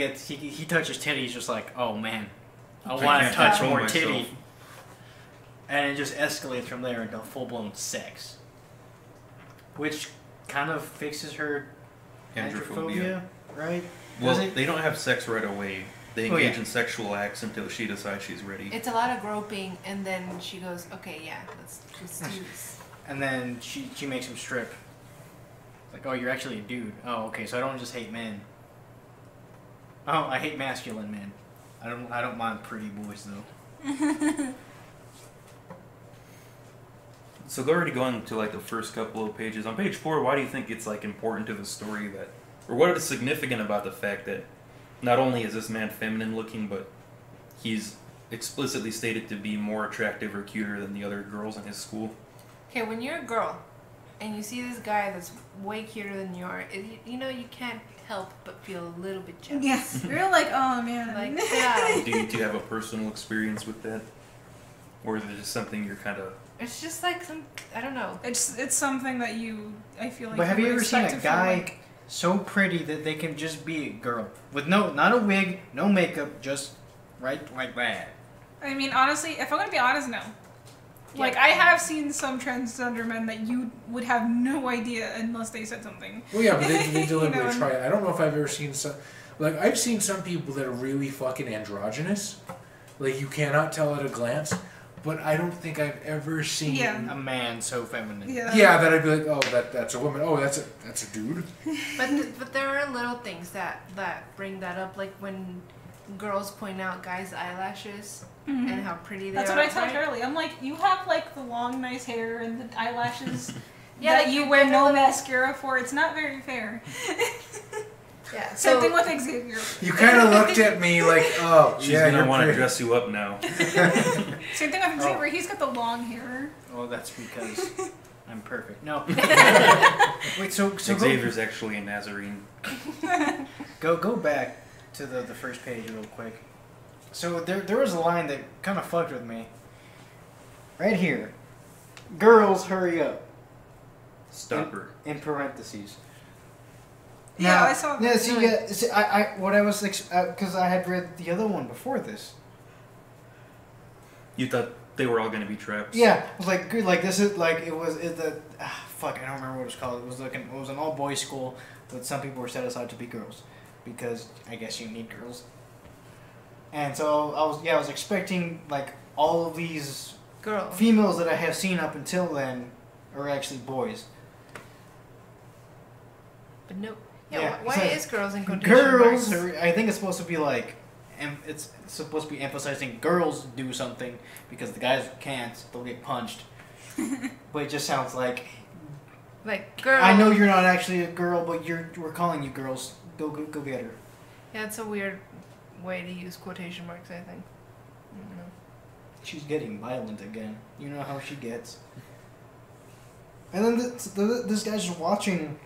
touches titty. He's just like, oh man, I want to touch more titty. And it just escalates from there into full-blown sex. Which kind of fixes her androphobia, right? Well, they don't have sex right away. They engage in sexual acts until she decides she's ready. It's a lot of groping, and then she goes, okay, yeah, let's do this. And then she makes him strip. Like, oh, you're actually a dude. Oh, okay, so I don't just hate men. Oh, I hate masculine men. I don't mind pretty boys, though. So already going to like the first couple of pages. On page 4, why do you think it's like important to the story that, or what is significant about the fact that not only is this man feminine looking, but he's explicitly stated to be more attractive or cuter than the other girls in his school? Okay, when you're a girl and you see this guy that's way cuter than you are, you know you can't help but feel a little bit jealous. Yes, you're like, oh man. Like, yeah. Do you have a personal experience with that? Or is it just something you're kind of... It's just like I don't know. It's something that I feel like. But have you ever seen a guy like so pretty that they can just be a girl with not a wig, no makeup, just right like that? I mean, honestly, if I'm gonna be honest, no. Yeah. Like, I have seen some transgender men that you would have no idea unless they said something. Well, yeah, but they deliberately You know, try it. I don't know if I've ever seen some... Like, I've seen some people that are really fucking androgynous. Like, you cannot tell at a glance. But I don't think I've ever seen a man so feminine. Yeah, that I'd be like, oh, that's a woman. Oh, that's a dude. But there are little things that bring that up, like when girls point out guys' eyelashes and how pretty they That's are. what I tell Charlie. I'm like, you have like the long, nice hair and the eyelashes Yeah, that you wear no mascara for. It's not very fair. Yeah. Same thing with Xavier. You kind of looked at me like, oh, She's yeah, gonna you're want to pretty. dress you up now. Same thing with Xavier. He's got the long hair. Oh, that's because I'm perfect. No. Wait, so Xavier's actually a Nazarene. Go back to the first page real quick. So there was a line that kind of fucked with me. Right here. Girls, hurry up. Stop her. In parentheses. Yeah, Now, I saw that. Yeah, see, what I was because I had read the other one before this. You thought they were all going to be traps? Yeah, it was like good. Like this is like fuck. I don't remember what it was called. It was an all boys school, but some people were set aside to be girls because I guess you need girls. And so I was expecting like all of these girl females that I have seen up until then are actually boys. But no. Yeah, why like, is girls in quotation girls? marks? I think it's supposed to be like, it's supposed to be emphasizing girls do something because the guys can't. They'll get punched. But it just sounds like girl. I know you're not actually a girl, but we're calling you girls. Go get her. Yeah, it's a weird way to use quotation marks. I think. I don't know. She's getting violent again. You know how she gets. And then this guy's just watching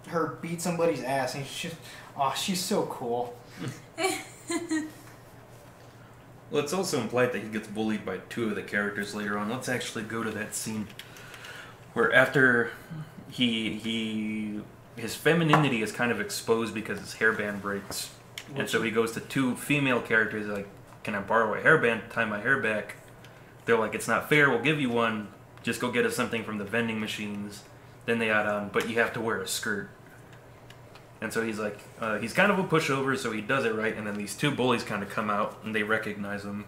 her beat somebody's ass, and she's so cool. Well, it's also implied that he gets bullied by two of the characters later on. Let's actually go to that scene where after his femininity is kind of exposed because his hairband breaks, and so he goes to two female characters like, "Can I borrow a hairband? Tie my hair back." They're like, "It's not fair. We'll give you one. Just go get us something from the vending machines." Then they add on, "But you have to wear a skirt." And so he's like, he's kind of a pushover, so he does it right. And then these two bullies kind of come out, and they recognize him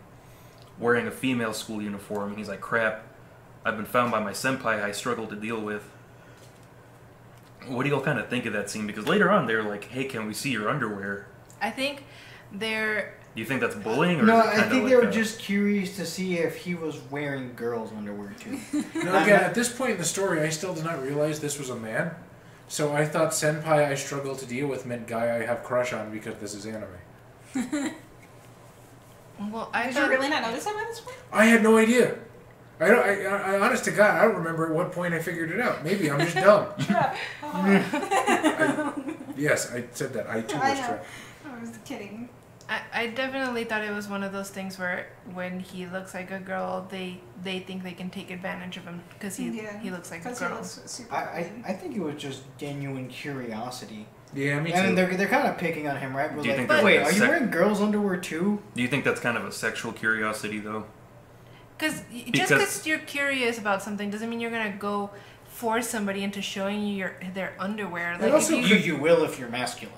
wearing a female school uniform. And he's like, "Crap, I've been found by my senpai I struggle to deal with." What do y'all kind of think of that scene? Because later on, they're like, "Hey, can we see your underwear?" I think they're. Do you think that's bullying? Or No, is it I kinda think like they were just curious to see if he was wearing girls' underwear too. No, again, at this point in the story, I still did not realize this was a man. So I thought senpai I struggle to deal with meant guy I have crush on because this is anime. Well, I Did thought you really not notice that by this point? I had no idea. I honest to God, I don't remember at what point I figured it out. Maybe I'm just dumb. Trap. Yes, I said that. I too was trapped. I was kidding. I definitely thought it was one of those things where when he looks like a girl, they think they can take advantage of him because he looks like a Because girl. he looks super I think it was just genuine curiosity. Yeah, me too. And they're kind of picking on him, right? We're Do you like, think wait, that's are you sec- wearing girls' underwear too? Do you think that's kind of a sexual curiosity, though? Just Because- because you're curious about something doesn't mean you're gonna go force somebody into showing you their underwear. Like also if You will if you're masculine.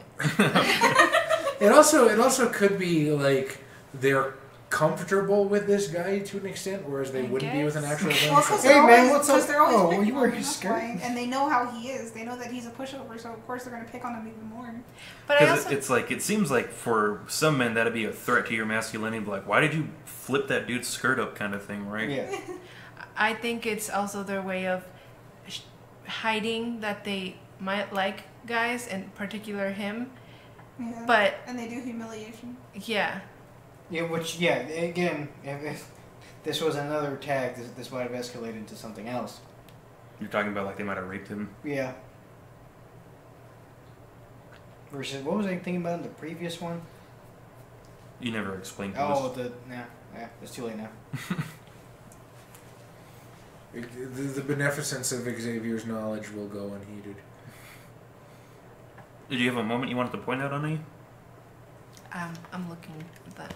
It also could be like they're comfortable with this guy to an extent, whereas they I wouldn't be with an guess. actual Well, woman. because Hey, they're man, always, what's up? because they're always Oh, picking you on wearing him, a that's skirt? why. And they know how he is. They know that he's a pushover, so of course they're going to pick on him even more. but I Because also it's like, it seems like for some men that'd be a threat to your masculinity. Like, why did you flip that dude's skirt up, kind of thing, right? Yeah. I think it's also their way of hiding that they might like guys, in particular him. Yeah. But And they do humiliation. yeah, Yeah, again, if this was another tag, this might have escalated to something else. You're talking about like they might have raped him. Yeah. Versus, what was I thinking about in the previous one? You never explained to Oh, us. it's too late now. The beneficence of Xavier's knowledge will go unheeded. Did you have a moment you wanted to point out on me? I'm looking at that.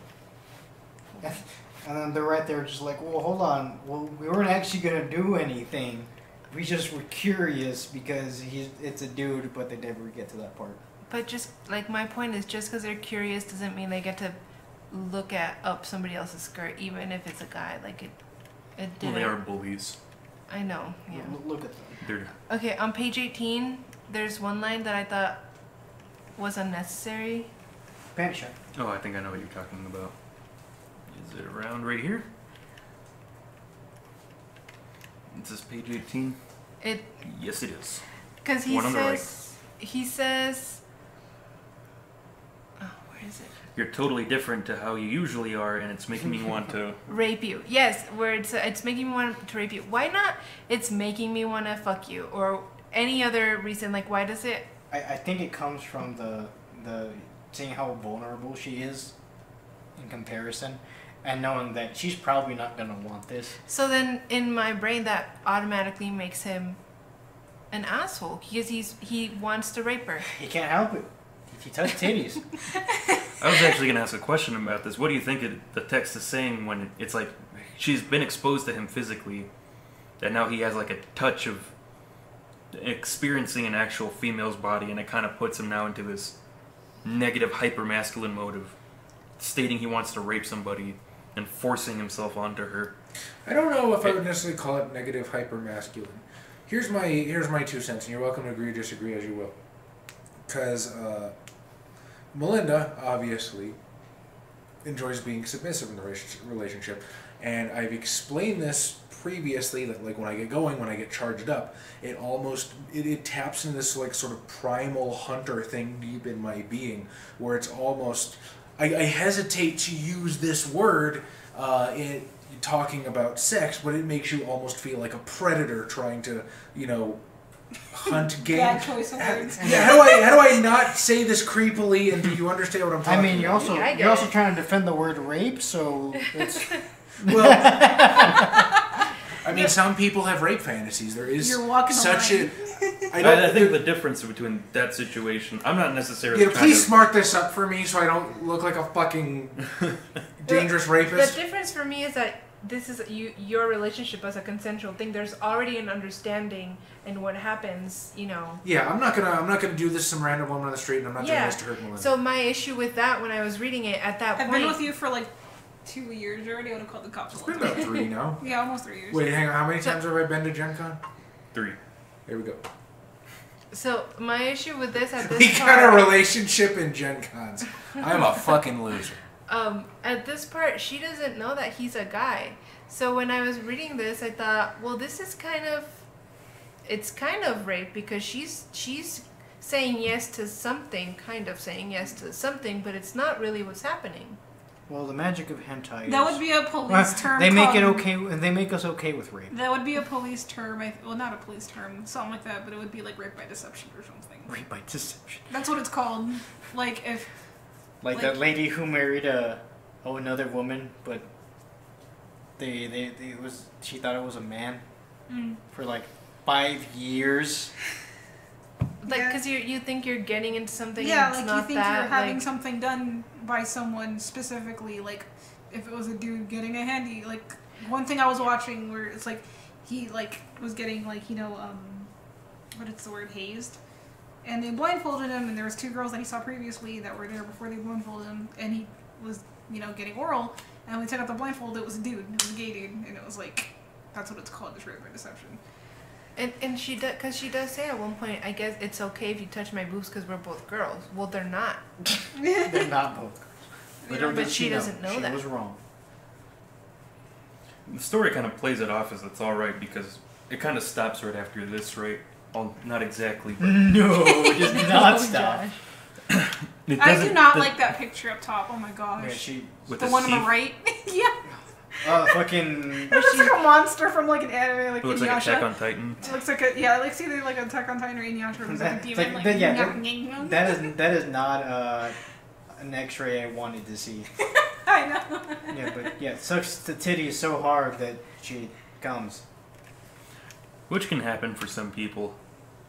And then they're right there just like, well, hold on. Well, we weren't actually going to do anything. We just were curious because it's a dude, but they never get to that part. But just like my point is, just because they're curious doesn't mean they get to look up somebody else's skirt, even if it's a guy. Like it Well, didn't. they are bullies. I know. Yeah. Look at them. They're Okay, on page 18, there's one line that I thought was unnecessary. Panty shot. Oh, I think I know what you're talking about. Is it around right here? Is this page 18? It Yes, it is. because One on the right. he says. Oh, where is it? You're totally different to how you usually are, and it's making me want to. Rape you. Yes, where it's making me want to rape you. Why not? It's making me want to fuck you, or any other reason. Like, why does it? I think it comes from the seeing how vulnerable she is in comparison, and knowing that she's probably not gonna want this. So then, in my brain, that automatically makes him an asshole because he wants to rape her. He can't help it. He touched titties. I was actually going to ask a question about this. What do you think the text is saying when it's like she's been exposed to him physically, that now he has like a touch of experiencing an actual female's body, and it kind of puts him now into this negative hyper-masculine mode of stating he wants to rape somebody and forcing himself onto her. I don't know if I would necessarily call it negative hyper-masculine. Here's my 2 cents, and you're welcome to agree or disagree as you will. Because Melinda, obviously, enjoys being submissive in the relationship. And I've explained this previously, that like when I get going, when I get charged up, it taps into this like sort of primal hunter thing deep in my being, where it's almost, I hesitate to use this word in talking about sex, but it makes you almost feel like a predator trying to, hunt game. Bad choice of words. Yeah, how do I not say this creepily, and do you understand what I'm talking I mean, about? you're also trying to defend the word rape, so it's. Well, I mean, some people have rape fantasies. There is You're walking such a line. I think the difference between that situation, I'm not necessarily Yeah, trying please to... smart this up for me so I don't look like a fucking dangerous rapist. The difference for me is that this is your relationship as a consensual thing. There's already an understanding, and what happens, Yeah, I'm not gonna do this some random woman on the street, and I'm not doing this to hurt Melinda. So my issue with that, when I was reading it at that I've point, been with you for like 2 years. You already would have called the cops. It's been about 3 now. Yeah, almost 3 years. Wait, hang on. How many times have I been to Gen Con? 3. Here we go. So my issue with this at this We part, got a relationship in Gen Cons. I'm a fucking loser. at this part, she doesn't know that he's a guy. So when I was reading this, I thought, well, this is it's kind of rape, because she's saying yes to something, but it's not really what's happening. Well, the magic of hentai. That is, would be a police term. They make it called- okay. They make us okay with rape. That would be a police term. Well, not a police term, something like that, but it would be like rape by deception or something. Rape by deception. That's what it's called. Like if. Like that lady who married another woman, but she thought it was a man for like 5 years. Like, Yeah. because you think you're getting into something. Yeah, and it's like not you think that, you're having like, something done by someone specifically. Like if it was a dude getting a handy. Like one thing I was watching where it's like he like was getting like what is the word, hazed. And they blindfolded him, and there was 2 girls that he saw previously that were there before they blindfolded him, and he was, getting oral. And when we took out the blindfold, it was a dude. It was a gay dude, and it was like, that's what it's called, is rape by deception. And she does, because she does say at one point, I guess it's okay if you touch my boobs because we're both girls. Well, they're not. They're not both. Little But did she doesn't know she that. was wrong. The story kind of plays it off as it's alright because it kind of stops right after this, right? Well, not exactly, but No, it does not Oh, stop. Josh. it I do doesn't- not the- like that picture up top. Oh my gosh. Yeah, she. with the one on the teeth. right. Yeah. Fucking. It looks like a monster from like an anime, like It looks like Inuyasha. Attack on Titan. It looks like like either like Attack on Titan or Inuyasha, or it's like a demon. That is not an X-ray I wanted to see. I know. Yeah, but yeah, it sucks the titty so hard that she comes. Which can happen for some people,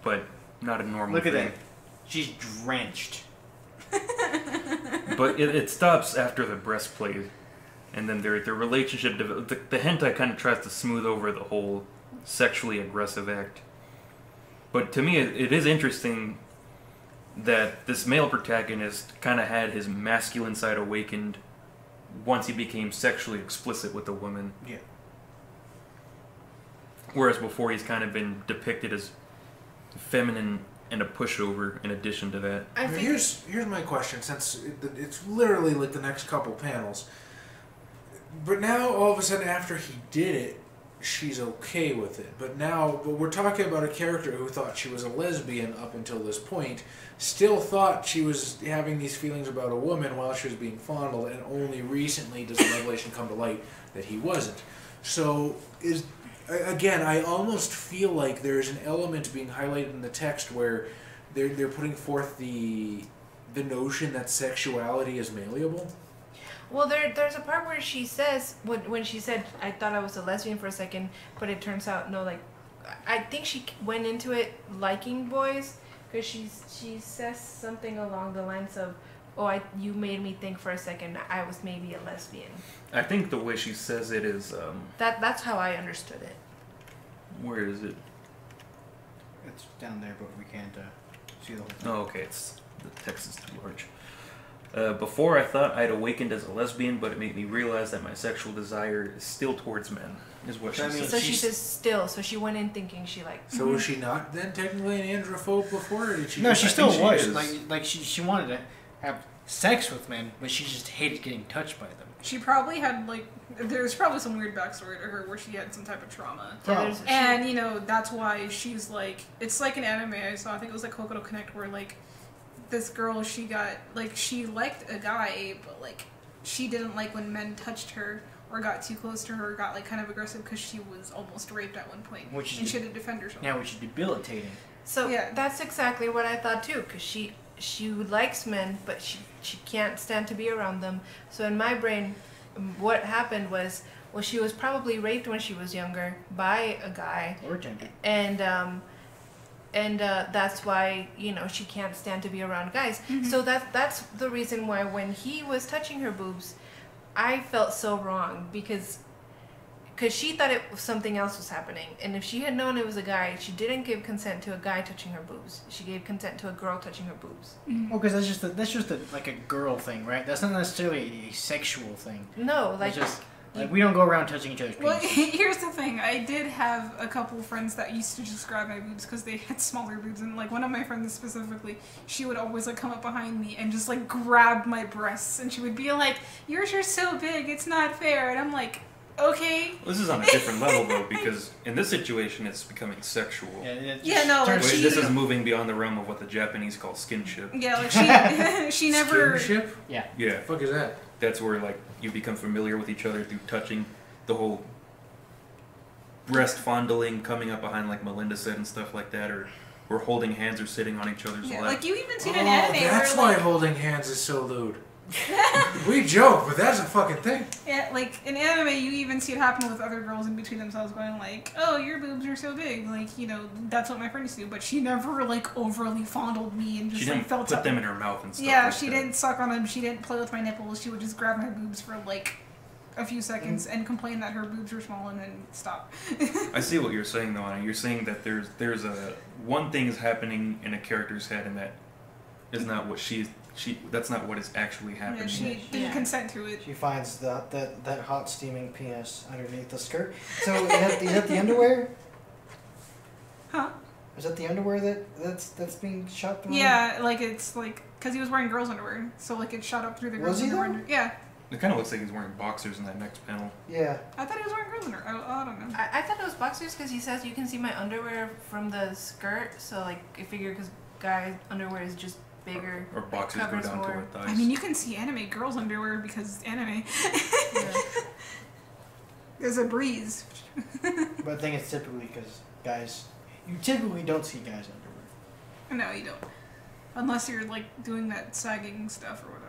but not a normal Look at thing. that. She's drenched. But it stops after the breastplate, and then their relationship. The hentai kind of tries to smooth over the whole sexually aggressive act. But to me, it is interesting that this male protagonist kind of had his masculine side awakened once he became sexually explicit with a woman. Yeah. Whereas before he's kind of been depicted as feminine and a pushover in addition to that. I think Here's my question, since it's literally like the next couple panels. But now, all of a sudden, after he did it, she's okay with it. But we're talking about a character who thought she was a lesbian up until this point, still thought she was having these feelings about a woman while she was being fondled, and only recently does the revelation come to light that he wasn't. So, again, I almost feel like there's an element being highlighted in the text where they're putting forth the notion that sexuality is malleable. Well, there's a part where she says, when she said, I thought I was a lesbian for a second, but it turns out, no, like, I think she went into it liking boys, because she says something along the lines of, oh, you made me think for a second I was maybe a lesbian. I think the way she says it is, That's how I understood it. where is it? It's down there, but we can't see the whole thing. Oh, okay, the text is too large. Before I thought I'd awakened as a lesbian, but it made me realize that my sexual desire is still towards men, is what she That says. means So she she's- says still, so she went in thinking she liked. So was she not then technically an androphobe before, or did she? No, just- she I still think she was. is. Like she wanted to have sex with men, but she just hated getting touched by them. She probably had there's probably some weird backstory to her where she had some type of trauma. Yeah, there's- And, that's why she's it's like an anime I saw, I think it was like Hokuto Connect, where this girl, she got, she liked a guy, but she didn't like when men touched her or got too close to her or got kind of aggressive because she was almost raped at one point. Which is and she had to defend herself. Yeah, which is debilitating. So Yeah. that's exactly what I thought too, because she likes men, but she can't stand to be around them. So in my brain, what happened was, well, she was probably raped when she was younger by a guy, Or gender. and that's why she can't stand to be around guys. Mhm. So that's the reason why when he was touching her boobs, I felt so wrong because she thought something else was happening, and if she had known it was a guy, she didn't give consent to a guy touching her boobs. She gave consent to a girl touching her boobs. Well, because that's just a girl thing, right? That's not necessarily a sexual thing. No, It's just we don't go around touching each other's Well, penises. here's the thing. I did have a couple friends that used to just grab my boobs because they had smaller boobs, and one of my friends specifically, she would always come up behind me and just grab my breasts, and she would be like, "Yours are so big, it's not fair," and I'm like, "Okay." This is on a different level, though, because in this situation, it's becoming sexual. She- This is moving beyond the realm of what the Japanese call skinship. Yeah, she never. Skinship? Yeah, The fuck is that? that's where, you become familiar with each other through touching, the whole breast fondling, coming up behind like Melinda said and stuff like that, or holding hands or sitting on each other's Yeah, lap. like you even see it in anime that's where why like, holding hands is so lewd. We joke, but that's a fucking thing. yeah, like in anime you even see it happen with other girls in between themselves going like, oh, your boobs are so big, like, you know, that's what my friend used to do, but she never like overly fondled me and just She like didn't felt put up. them in her mouth and stuff. Yeah, like she that. didn't suck on them, she didn't play with my nipples, she would just grab my boobs for like a few seconds and complain that her boobs were small and then stop. I see what you're saying though, Anna. You're saying that there's a one thing is happening in a character's head, and that is not what that's not what is actually happening. Yeah, she didn't consent to it. She finds that hot steaming penis underneath the skirt. So is that the underwear? Huh? Is that the underwear that's being shot through? Yeah, like it's like, because he was wearing girls' underwear, so like it shot up through the girls' Was he underwear. though? Yeah. It kind of looks like he's wearing boxers in that next panel. Yeah. I thought he was wearing girls' underwear. I don't know. I thought it was boxers because he says you can see my underwear from the skirt. So like I figure because guys' underwear is just bigger. Or boxers go covers down to more. her thighs. I mean, you can see anime girls' underwear because anime. Yeah. There's a breeze. But I think it's typically because you typically don't see guys' underwear. No, you don't. Unless you're like doing that sagging stuff or whatever.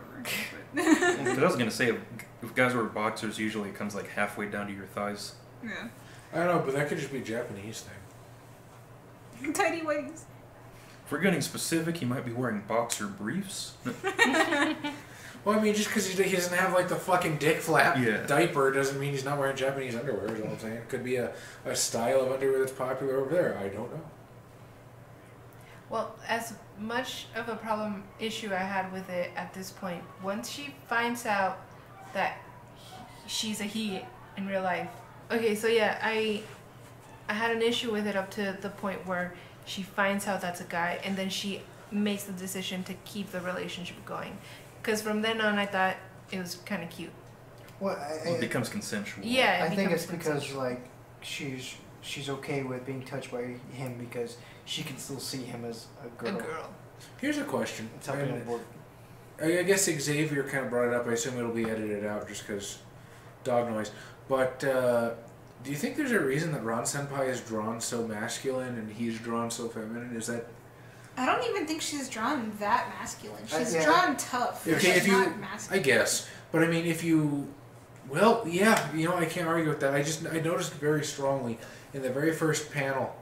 But I was gonna say, if guys wear boxers, usually it comes like halfway down to your thighs. Yeah. I don't know, but that could just be a Japanese thing. Tiny wings. If we're getting specific, he might be wearing boxer briefs. Well, I mean, just because he doesn't have like the fucking dick flap diaper doesn't mean he's not wearing Japanese underwear. Is all I'm saying. It could be a style of underwear that's popular over there. I don't know. Well, as much of a issue I had with it at this point, once she finds out that she's a he in real life. Okay, so yeah, I had an issue with it up to the point where she finds out that's a guy, and then she makes the decision to keep the relationship going. Because from then on, I thought it was kind of cute. Well, It becomes consensual. Yeah, I think becomes it's because consensual. like she's okay with being touched by him because she can still see him as a girl. A girl. Here's a question. It's helping him work. I guess Xavier kind of brought it up. I assume it'll be edited out just because dog noise. But do you think there's a reason that Ron Senpai is drawn so masculine and he's drawn so feminine? Is that... I don't even think she's drawn that masculine. She's yeah. drawn tough. Okay, She's if you... not masculine. I guess. But I mean, if you... Well, yeah, you know, I can't argue with that. I noticed very strongly in the very first panel.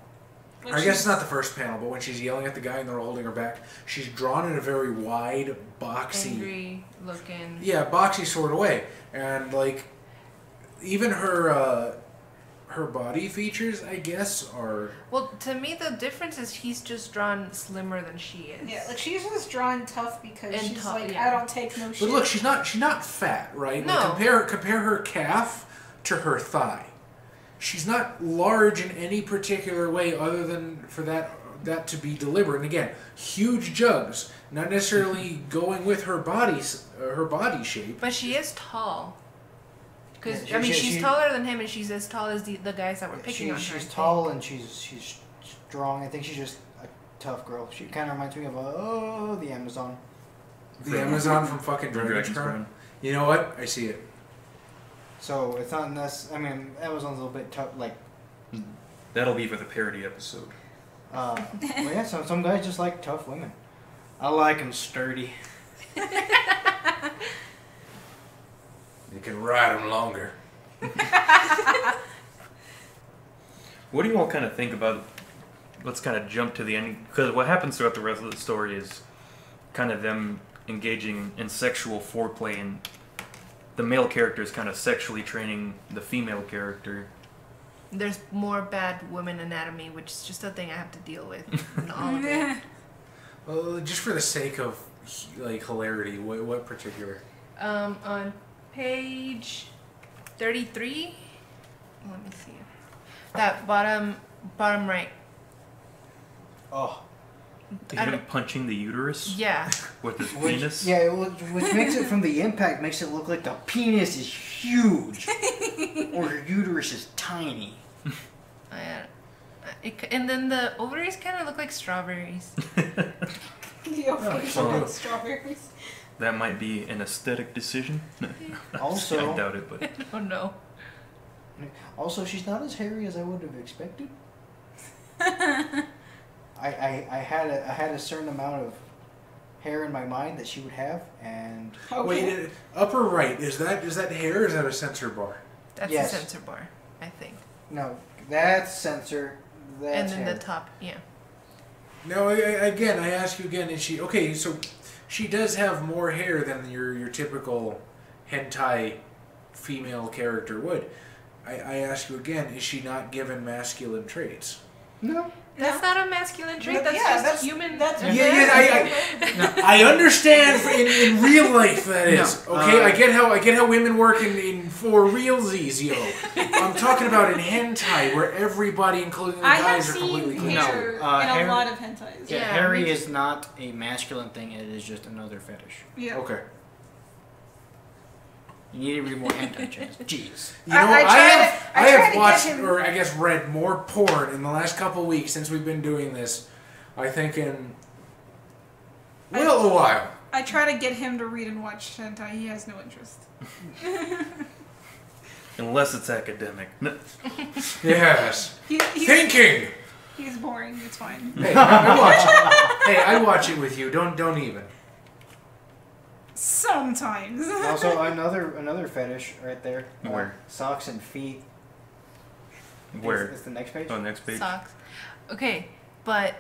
Like I guess it's not the first panel, but when she's yelling at the guy and they're holding her back, she's drawn in a very wide, boxy... Angry looking. Yeah, boxy sort of way. And, like, even her body features, I guess, are... Well, to me, the difference is he's just drawn slimmer than she is. Yeah, like she's just drawn tough because And she's tough, like, yeah. I don't take no shit. But look, she's not fat, right? No. Like, compare her calf to her thigh. She's not large in any particular way other than for that to be deliberate. And again, huge jugs, not necessarily going with her body shape. But she is tall. Because, Yeah, I mean, she's she- taller than him, and she's as tall as the guys that were picking on her. She's I tall think. and she's strong. I think she's just a tough girl. She kind of reminds me of the Amazon. The Amazon from fucking Dragon's Dragon's Crown. Crown. You know what? I see it. So it's not I mean, Amazon's a little bit tough. Like, That'll be for the parody episode. well, yeah. Some guys just like tough women. I like them sturdy. You can ride them longer. What do you all kind of think about... Let's kind of jump to the end, because what happens throughout the rest of the story is kind of them engaging in sexual foreplay, and the male character is kind of sexually training the female character. There's more bad women anatomy, which is just a thing I have to deal with in all of it. Well, just for the sake of like hilarity, what particular? On page 33, let me see. That bottom right. Oh, Him punching the uterus Yeah. with his which, penis. yeah, which makes it from the impact makes it look like the penis is huge, or her uterus is tiny. And then the ovaries kind of look like strawberries. The ovaries so are good. like strawberries. That might be an aesthetic decision. Also, I doubt it, but Oh no. also, she's not as hairy as I would have expected. I had a certain amount of hair in my mind that she would have, and Wait, upper right, is that hair or is that a sensor bar? That's Yes. the sensor bar, I think. no, that's sensor. That's And then hair. the top, yeah. No, again, I ask you again, is she... Okay, so she does have more hair than your typical hentai female character would. I ask you again, is she not given masculine traits? No. That's not a masculine trait. That's Yeah, just that's- human. that's- I understand in real life that is. No, Okay, I get how women work in for realsies, yo. I'm talking about in hentai where everybody, including the I have guys, are seen completely clean. hair No, in hair- a lot of hentais. Yeah, Yeah, hairy me is not a masculine thing. It is just another fetish. Yeah. Okay. You need to read more hentai, Chance. Jeez. You know, I try I to have get watched, him- or I guess read more porn in the last couple weeks since we've been doing this. I think in a while. I try to get him to read and watch hentai. He has no interest. unless it's academic. No. Yes. He's Thinking. boring. It's fine. Hey, I watch it. Hey, I watch it with you. Don't even. Sometimes. Also, another fetish right there. Where? Socks and feet. Where? It's the next page. Oh, next page. Socks. Okay, but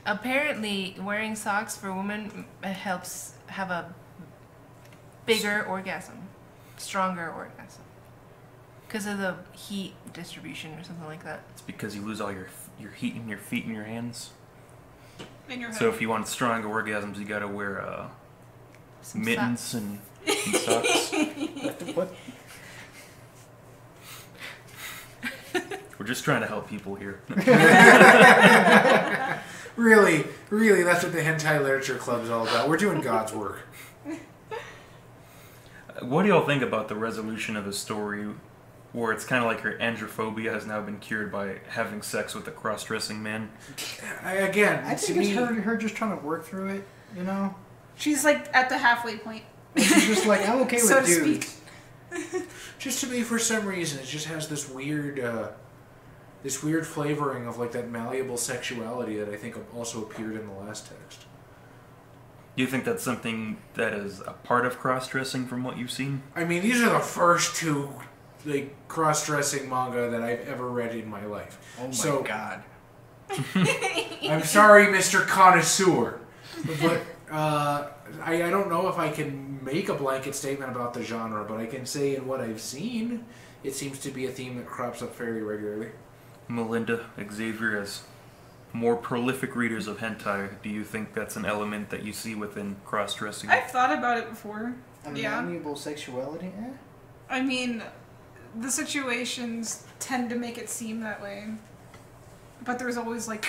apparently wearing socks for women helps have a bigger orgasm, stronger orgasm, because of the heat distribution or something like that. It's because you lose all your heat in your feet and your hands. In your head. So if you want strong orgasms, you gotta wear Some mittens socks. and socks. What? We're just trying to help people here. Really, that's what the Hentai Literature Club is all about. We're doing God's work. What do y'all think about the resolution of the story where it's kind of like her androphobia has now been cured by having sex with a cross-dressing man? I To think me, it's her just trying to work through it. You know. She's like at the halfway point. She's just like, I'm okay So with to dudes. speak. just to me, for some reason, it just has this weird flavoring of like that malleable sexuality that I think also appeared in the last text. Do you think that's something that is a part of cross-dressing from what you've seen? I mean, these are the first two like cross-dressing manga that I've ever read in my life. Oh my So- god. I'm sorry, Mr. Connoisseur, but I don't know if I can make a blanket statement about the genre, but I can say in what I've seen, it seems to be a theme that crops up fairly regularly. Melinda, Xavier, as more prolific readers of hentai, do you think that's an element that you see within cross-dressing? I've thought about it before. Yeah. Malleable sexuality? I mean, the situations tend to make it seem that way. But there's always, like,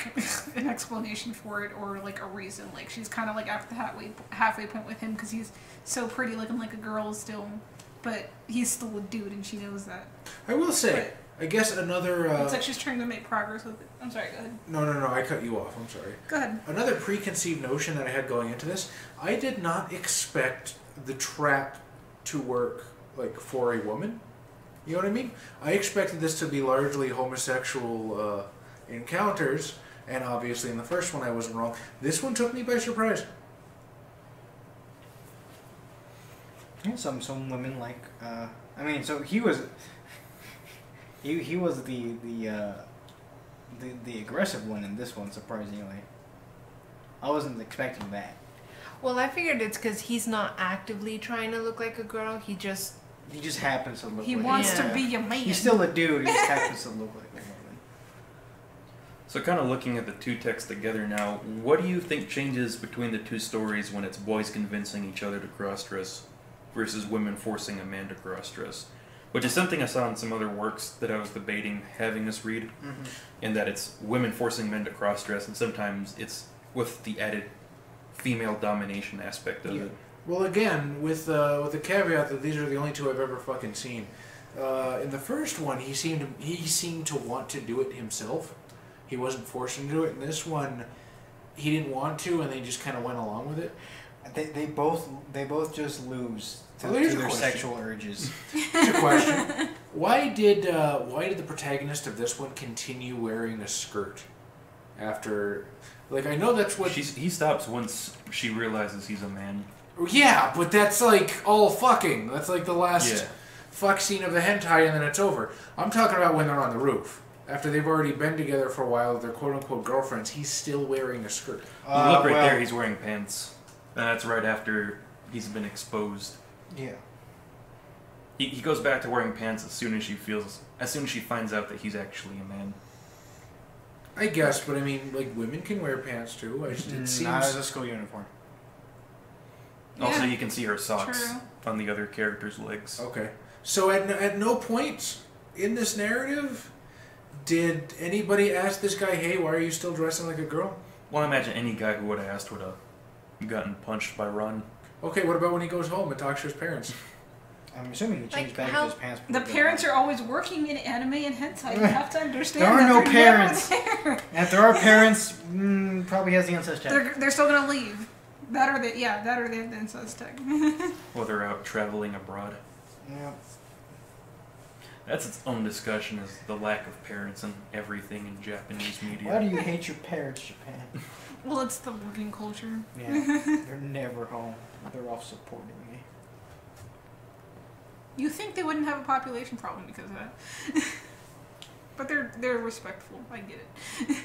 an explanation for it or, like, a reason. Like, she's kind of, like, at the halfway point with him because he's so pretty looking like a girl still. But he's still a dude and she knows that. I will say, I guess another... It's like she's trying to make progress with it. I'm sorry, go ahead. No, I cut you off, I'm sorry. Go ahead. Another preconceived notion that I had going into this, I did not expect the trap to work, like, for a woman. You know what I mean? I expected this to be largely homosexual encounters, and obviously in the first one I wasn't wrong. This one took me by surprise. Yeah, some women like. I mean, so he was. He was the aggressive one in this one, surprisingly. I wasn't expecting that. Well, I figured it's because he's not actively trying to look like a girl. He just happens to look. He like wants Yeah. to be a man. He's still a dude. He just happens to look like a woman. So kind of looking at the two texts together now, what do you think changes between the two stories when it's boys convincing each other to cross-dress versus women forcing a man to cross-dress? Which is something I saw in some other works that I was debating having us read, in that it's women forcing men to cross-dress, and sometimes it's with the added female domination aspect of it. Well, again, with the caveat that these are the only two I've ever fucking seen. In the first one, he seemed to want to do it himself. He wasn't forced to do it. In this one, he didn't want to, and they just kind of went along with it. They both just lose to, Well, here's to a their question. sexual urges. Here's a question. Why did the protagonist of this one continue wearing a skirt after? Like, I know that's what He stops once she realizes he's a man. Yeah, but that's like all fucking. That's like the last Yeah. fuck scene of the hentai, and then it's over. I'm talking about when they're on the roof. After they've already been together for a while, they're quote-unquote girlfriends, he's still wearing a skirt. Look right there, he's wearing pants. And that's right after he's been exposed. Yeah. He goes back to wearing pants as soon as she finds out that he's actually a man. I guess, but I mean, like, women can wear pants too. It seems... Not as a school uniform. Also, Yeah. you can see her socks True. on the other character's legs. Okay. So at no point in this narrative did anybody ask this guy, hey, why are you still dressing like a girl? Well, I imagine any guy who would have asked would have gotten punched by Ron. Okay, what about when he goes home and talks to his parents? I'm assuming he changed Like, back how- to his pants. The parents are always working in anime and hentai. You have to understand There are that no they're parents. never there. And if there are parents, probably has the incest tag. They're still gonna leave. That or they have the incest tag. While they're out traveling abroad. Yeah. That's its own discussion, is the lack of parents and everything in Japanese media. Why do you hate your parents, Japan? Well, it's the working culture. Yeah, they're never home. They're off supporting me. You think they wouldn't have a population problem because of that? But they're respectful. I get it.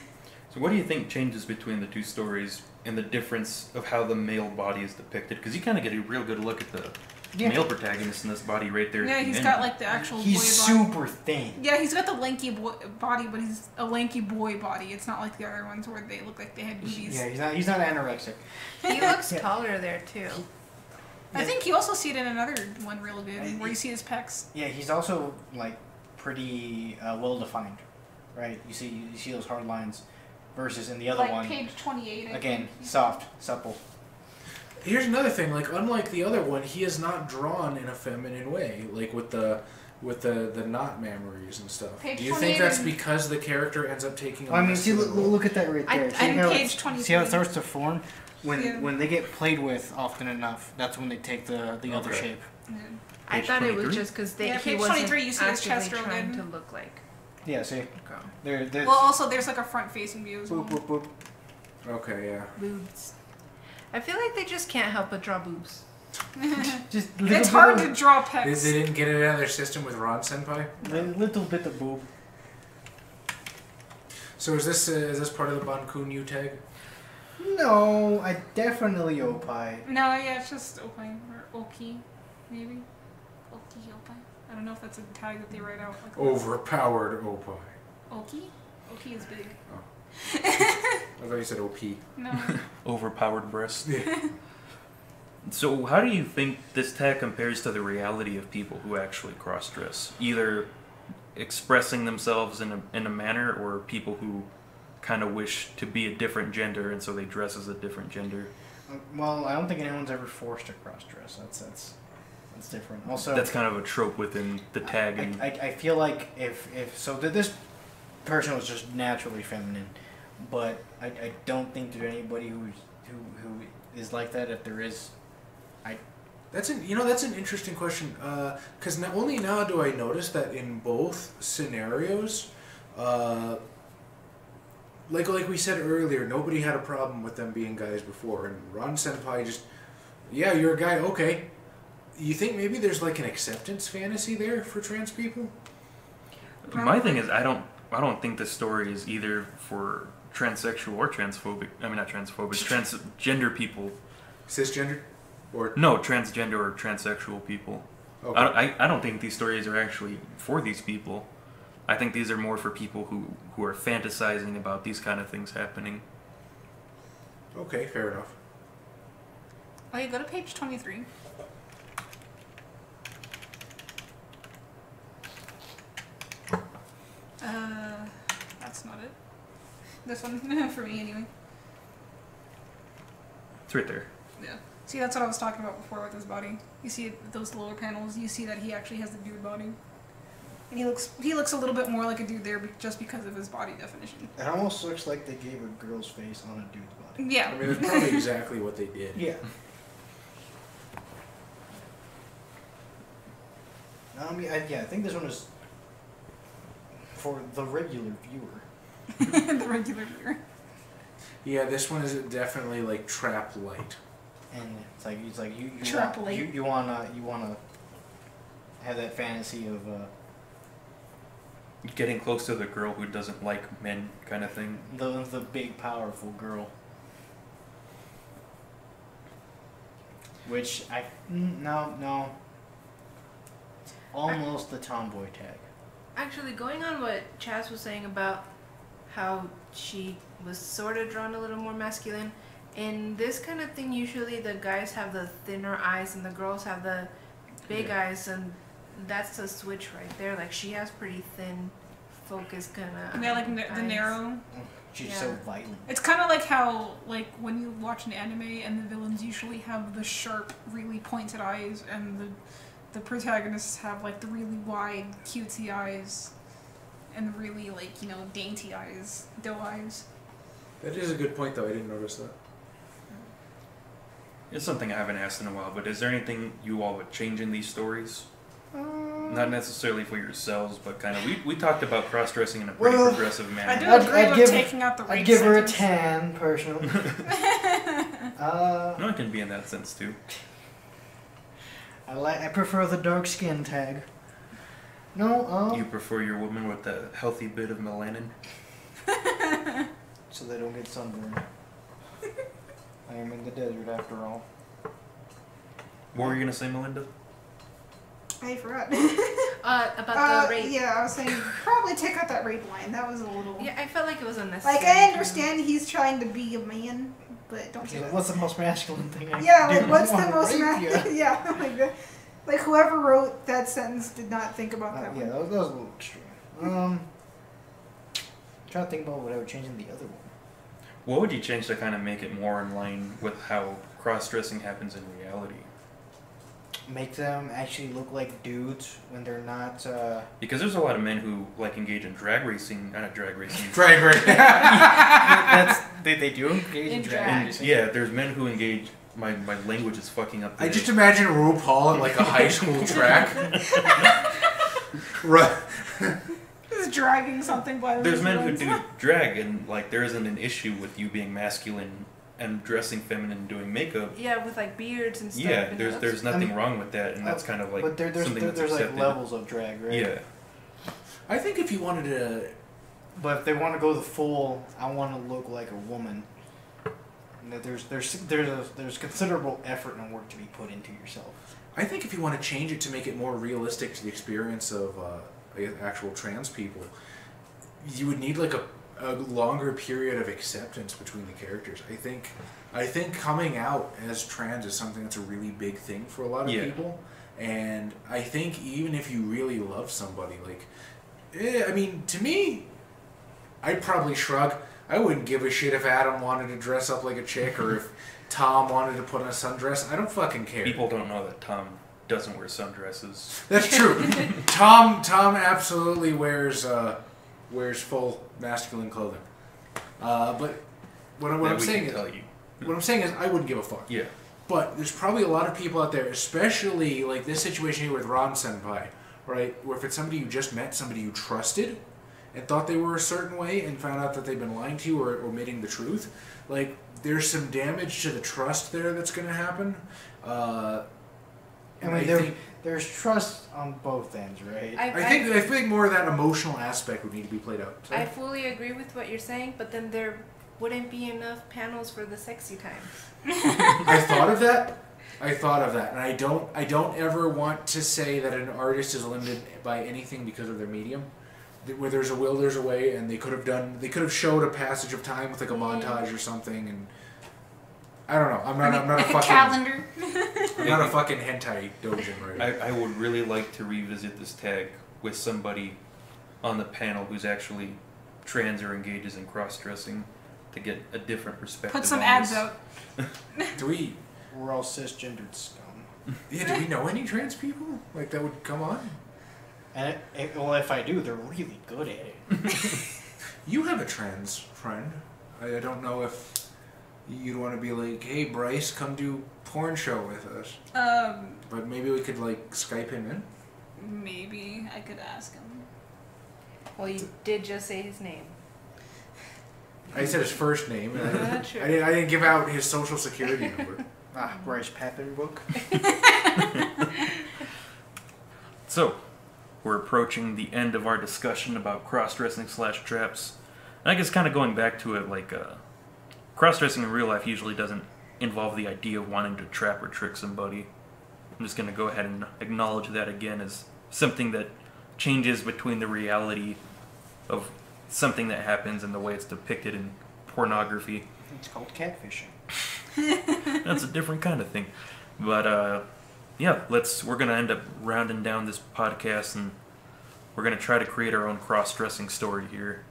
So what do you think changes between the two stories and the difference of how the male body is depicted? Because you kind of get a real good look at the male protagonist in this body right there. Yeah, at the he's end. got like the actual He's boy body. super thin. Yeah, he's got the lanky body, but he's a lanky boy body. It's not like the other ones where they look like they had boobies. Yeah, he's not anorexic. He looks Yeah. taller there too. I think you also see it in another one real good, where you see his pecs. Yeah, he's also like pretty well defined, right? You see those hard lines, versus in the other Like one, page 28. I again, think. soft, supple. Here's another thing, like unlike the other one, he is not drawn in a feminine way, like with the knot memories and stuff. Page Do you think 28 that's and- because the character ends up taking? I mean, see, look at that right there. See I'm how page see 23. how it starts to form? Yeah. When they get played with often enough, that's when they take the other Okay. shape. Yeah. I Page thought it 23? was just because Yeah, he page wasn't 23, you see his chest actively real trying good. to look like Yeah, see, a girl. they're Well, also there's like a front-facing view as well. boop boop boop. Okay, yeah. Boobs. I feel like they just can't help but draw boobs. Just It's hard to draw pecs. They didn't get it out of their system with Ron Senpai. little bit of boob. So is this part of the Bankun tag? No, I definitely opai. No, yeah, it's just Opai or Oki, maybe. Oki, Opai. I don't know if that's a tag that they write out. Like Overpowered Opai. Oki? Oki is big. I thought you said OP. No. Overpowered breast. Yeah. So how do you think this tag compares to the reality of people who actually cross-dress? Either expressing themselves in a manner, or people who kind of wish to be a different gender and so they dress as a different gender. Well, I don't think anyone's ever forced to cross dress. That's different. Also, That's kind of a trope within the tag. And I feel like if so, this person was just naturally feminine, but I don't think there's anybody who is like that. If there is, That's an interesting question. Because only now do I notice that in both scenarios, like we said earlier, nobody had a problem with them being guys before, and Ron Senpai just, yeah, you're a guy, okay. You think maybe there's like an acceptance fantasy there for trans people? my thing is, I don't think this story is either for transsexual or transphobic. I mean, not transphobic. Transgender people. Cisgender? Or No, transgender or transsexual people. okay. I don't think these stories are actually for these people. I think these are more for people who are fantasizing about these kind of things happening. Okay, fair enough. Okay, go to page 23. That's not it. This one, for me anyway. It's right there. Yeah. See, that's what I was talking about before with his body. You see those lower panels, you see that he actually has the dude body. And he looks a little bit more like a dude there just because of his body definition. it almost looks like they gave a girl's face on a dude's body. Yeah. I mean, that's probably exactly what they did. Yeah. Yeah, I think this one is for the regular viewer. The regular viewer. Yeah, this one is definitely like trap light. And it's like you Trap want, light. you wanna have that fantasy of Getting close to the girl who doesn't like men, kind of thing. the big powerful girl. Which no. Almost the tomboy tag. Actually, going on what Chaz was saying about how she was sort of drawn a little more masculine, in this kind of thing, usually the guys have the thinner eyes and the girls have the big eyes, and that's a switch right there. Like, she has pretty thin, focused kind of Yeah, like the narrow. She's Yeah. so violent. It's kind of like how, like, when you watch an anime and the villains usually have the sharp, really pointed eyes, and the protagonists have, like, the really wide, cutesy eyes, and the really, like, dainty eyes, doe eyes. That is a good point, though. I didn't notice that. It's something I haven't asked in a while, but is there anything you all would change in these stories? Not necessarily for yourselves, but kind of. We talked about cross-dressing in a pretty Well, progressive manner. I do I'd agree with give- taking out the rape I'd give her a sentence. 10, personally. No, it can be in that sense too. I prefer the dark skin tag. No, You prefer your woman with a healthy bit of melanin? so they don't get sunburned. I am in the desert after all. What were you gonna say, Melinda? I forgot. about the rape. Yeah, I was saying probably take out that rape line. That was a little. Yeah, I felt like it was unnecessary. Like, I understand he's trying to be a man, but don't do that. What's the most masculine thing I Yeah, can do? like, what's I the wanna most rape ya. masculine? Yeah, like whoever wrote that sentence did not think about that Yeah, one. that was a little extreme. Trying to think about what I would change in the other one. What would you change to kind of make it more in line with how cross-dressing happens in reality? Make them actually look like dudes when they're not. Because there's a lot of men who like engage in drag racing, not drag racing. Drag race. They do engage In in drag. drag racing. Yeah, there's men who engage. My language is fucking up. I today. just imagine RuPaul at like a high school track. Right. Just dragging something by the There's men who legs. do drag, and like there isn't an issue with you being masculine and dressing feminine and doing makeup. Yeah, with like beards and stuff. Yeah, and there's nothing wrong with that, and that's kind of like But there's something that's like accepted. levels of drag, right? Yeah, I think if you wanted to, But if they want to go the full, I want to look like a woman. That there's considerable effort and work to be put into yourself. I think if you want to change it to make it more realistic to the experience of actual trans people, you would need like a longer period of acceptance between the characters. I think coming out as trans is something that's a really big thing for a lot of people, and I think even if you really love somebody, like, I mean, to me, I'd probably shrug. I wouldn't give a shit if Adam wanted to dress up like a chick or if Tom wanted to put on a sundress. I don't fucking care. people don't know that Tom doesn't wear sundresses. That's true. Tom absolutely wears full masculine clothing. But what That I'm we saying can is, tell you. what I'm saying is, I wouldn't give a fuck. Yeah, But there's probably a lot of people out there, especially like this situation here with Ron Senpai, right? Where if it's somebody you just met, somebody you trusted, and thought they were a certain way, and found out that they've been lying to you or omitting the truth, like there's some damage to the trust there that's going to happen. I And mean, there's trust on both ends, right? I think more of that emotional aspect would need to be played out. So. I fully agree with what you're saying, but then there wouldn't be enough panels for the sexy time. I thought of that, and I don't ever want to say that an artist is limited by anything because of their medium. Where there's a will, there's a way, and they could have showed a passage of time with like a montage or something, and I don't know. I'm not a fucking calendar. I'm not a fucking hentai dojin, right? I would really like to revisit this tag with somebody on the panel who's actually trans or engages in cross-dressing to get a different perspective. Put some on ads this. out. We're all cisgendered scum. Do we know any trans people like that would come on? And well, if I do, they're really good at it. You have a trans friend. I don't know if you'd want to be like, hey Bryce, come do porn show with us. But maybe we could like Skype him in. Maybe I could ask him. Well, you did just say his name. I said his first name. And Not true. I didn't give out his social security number. Bryce Papenbrook. So, we're approaching the end of our discussion about cross-dressing / traps. And I guess kind of going back to it, like, cross-dressing in real life usually doesn't involve the idea of wanting to trap or trick somebody. I'm just going to go ahead and acknowledge that again as something that changes between the reality of something that happens and the way it's depicted in pornography. It's called catfishing. That's a different kind of thing. But, yeah, we're going to end up rounding down this podcast, and we're going to try to create our own cross-dressing story here.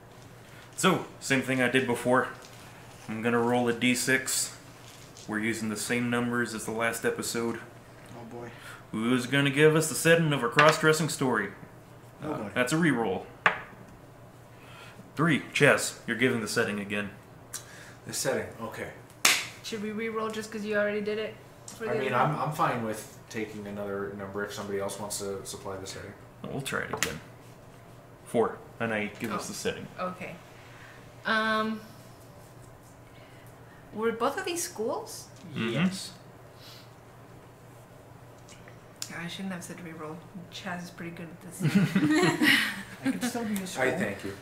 So, same thing I did before. I'm going to roll a d6. We're using the same numbers as the last episode. Oh boy. Who's going to give us the setting of our cross-dressing story? Oh boy. That's a reroll. 3. Chess, you're giving the setting again. The setting, okay. Should we re-roll just because you already did it? For the I mean, other one? I'm fine with taking another number if somebody else wants to supply the setting. We'll try it again. 4. And I give us the setting. Okay. Were both of these schools? Yes. I shouldn't have said re-roll. Chaz is pretty good at this. I could still be a school. I thank you.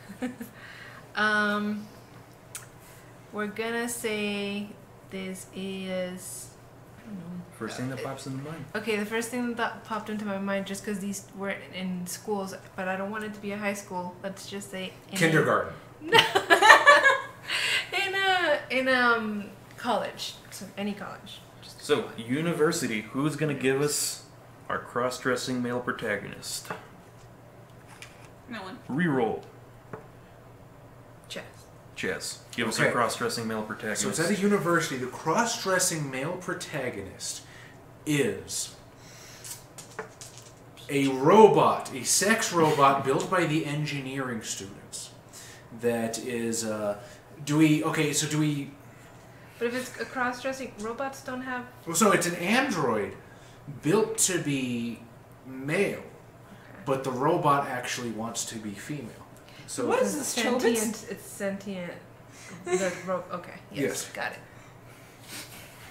We're gonna say this is. I don't know. First thing that pops into mind. Okay, the first thing that popped into my mind, just because these were in schools, but I don't want it to be a high school. Let's just say Kindergarten. in college, so any college. So, university. Who's going to give us our cross-dressing male protagonist? No one. Reroll. Chess. Chess. Give us our Okay. cross-dressing male protagonist. So it's at a university. The cross-dressing male protagonist is a robot, a sex robot built by the engineering students. That is, do we? But if it's a cross-dressing, robots don't have. so it's an android built to be male, but the robot actually wants to be female. So What is this, sentient? It's sentient. Okay. Yes. Got it.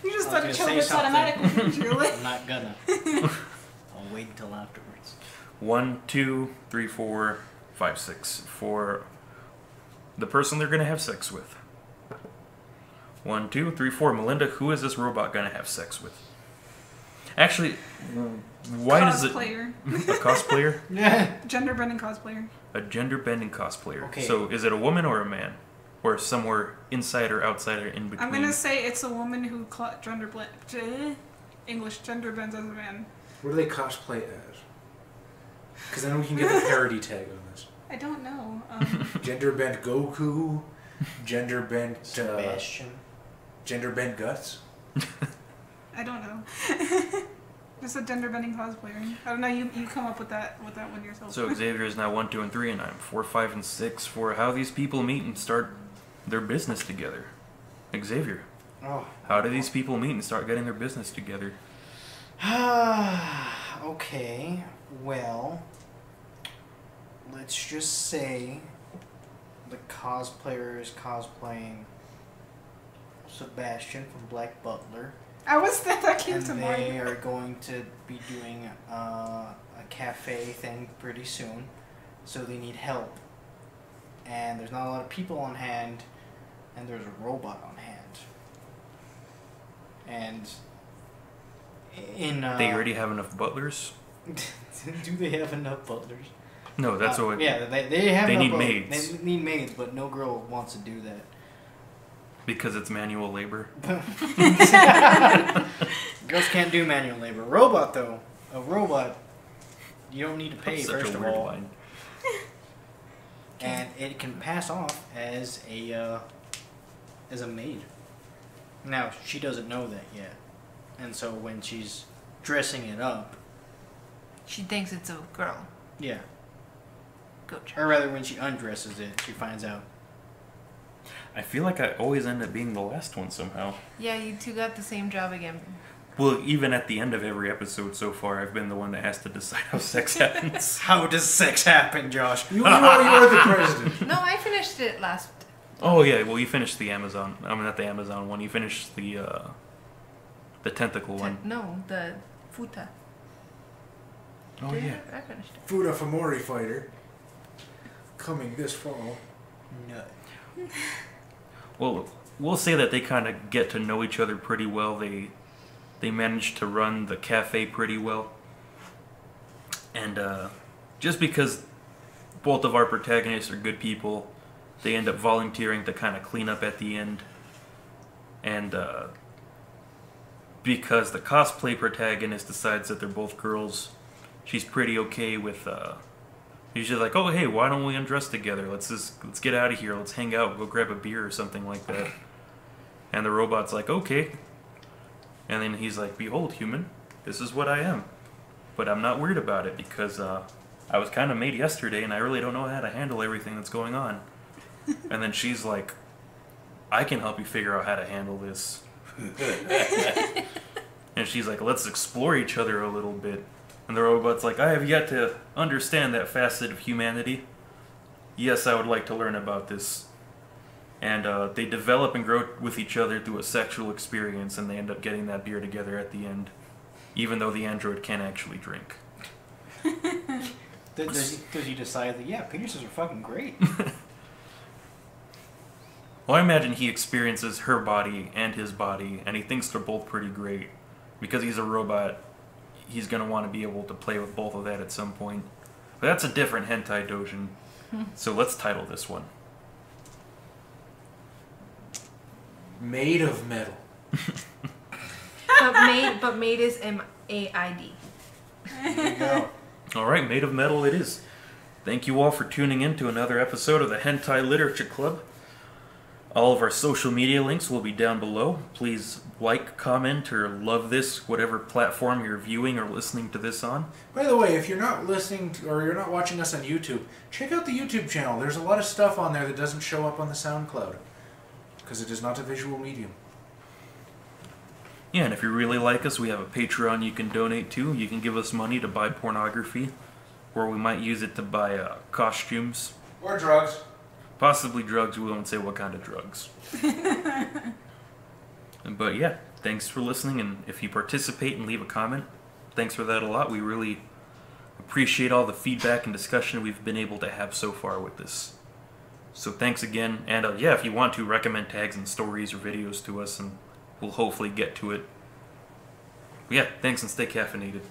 You just I thought was gonna say children's something. automatically. Really? I'm not gonna. I'll wait until afterwards. 1, 2, 3, 4, 5, 6. For the person they're going to have sex with. 1, 2, 3, 4. Melinda, who is this robot going to have sex with? Actually, why does it... Cosplayer. A cosplayer? Yeah. Gender bending cosplayer. A gender-bending cosplayer. Okay. So, is it a woman or a man? Or somewhere inside or outside or in between? I'm gonna say it's a woman who gender bends as a man. what do they cosplay as? Because then we can get the parody tag on this. I don't know. Gender bent Goku, gender bent Sebastian. gender bent Guts. I don't know. Just a gender bending cosplayer. I don't know. You come up with that one yourself. So Xavier is now 1, 2, and 3, and I'm 4, 5, and 6 for how these people meet and start their business together. Xavier, Oh. how do these people meet and start getting their business together? Okay. Well, let's just say the cosplayer is cosplaying Sebastian from Black Butler. that came And to they mind. are going to be doing a cafe thing pretty soon, so they need help. And there's not a lot of people on hand, and there's a robot on hand. And in They already have enough butlers? do they have enough butlers? No, that's what... Yeah, they have. They enough need butlers. maids. They need maids, but no girl wants to do that. Because it's manual labor. Girls can't do manual labor. Robot though, a robot, you don't need to pay Such first a of weird all, line. and it can pass off as a maid. Now she doesn't know that yet, and so when she's dressing it up, She thinks it's a girl. yeah, Go Chaz. or rather when she undresses it, she finds out. I feel like I always end up being the last one somehow. Yeah, you two got the same job again. Well, even at the end of every episode so far, I've been the one that has to decide how sex happens. How does sex happen, Josh? You are the president. No, I finished it last. Oh yeah, well you finished the Amazon. I mean, not the Amazon one. You finished the tentacle one. No, the futa. Oh yeah. I finished it. Fuda Famori fighter. Coming this fall. No. Well, we'll say that they kind of get to know each other pretty well. They manage to run the cafe pretty well. And just because both of our protagonists are good people, they end up volunteering to kind of clean up at the end. And because the cosplay protagonist decides that they're both girls, she's pretty okay with... she's just like, oh hey, why don't we undress together? Let's get out of here. Let's hang out. Go grab a beer or something like that. And the robot's like, okay. And then he's like, behold, human, this is what I am. But I'm not worried about it because I was kind of made yesterday and I really don't know how to handle everything that's going on. And then she's like, I can help you figure out how to handle this. And she's like, let's explore each other a little bit. And the robot's like, I have yet to understand that facet of humanity. Yes, I would like to learn about this. And they develop and grow with each other through a sexual experience, and they end up getting that beer together at the end, even though the android can't actually drink. Does he decide that, yeah, penises are fucking great? Well, I imagine he experiences her body and his body, and he thinks they're both pretty great. Because he's a robot, he's going to want to be able to play with both of that at some point. But that's a different hentai dojin. So let's title this one. Made of metal. But made is M-A-I-D. There you go. Alright, Made of Metal it is. Thank you all for tuning in to another episode of the Hentai Literature Club. All of our social media links will be down below. Please like, comment, or love this, whatever platform you're viewing or listening to this on. By the way, if you're not listening to, or you're not watching us on YouTube, check out the YouTube channel. There's a lot of stuff on there that doesn't show up on the SoundCloud. Because it is not a visual medium. Yeah, and if you really like us, we have a Patreon you can donate to. You can give us money to buy pornography, or we might use it to buy costumes. Or drugs. Possibly drugs, we won't say what kind of drugs. But yeah, thanks for listening, and if you participate and leave a comment, thanks for that a lot. We really appreciate all the feedback and discussion we've been able to have so far with this. So thanks again, and yeah, if you want to, recommend tags and stories or videos to us, and we'll hopefully get to it. But yeah, thanks and stay caffeinated.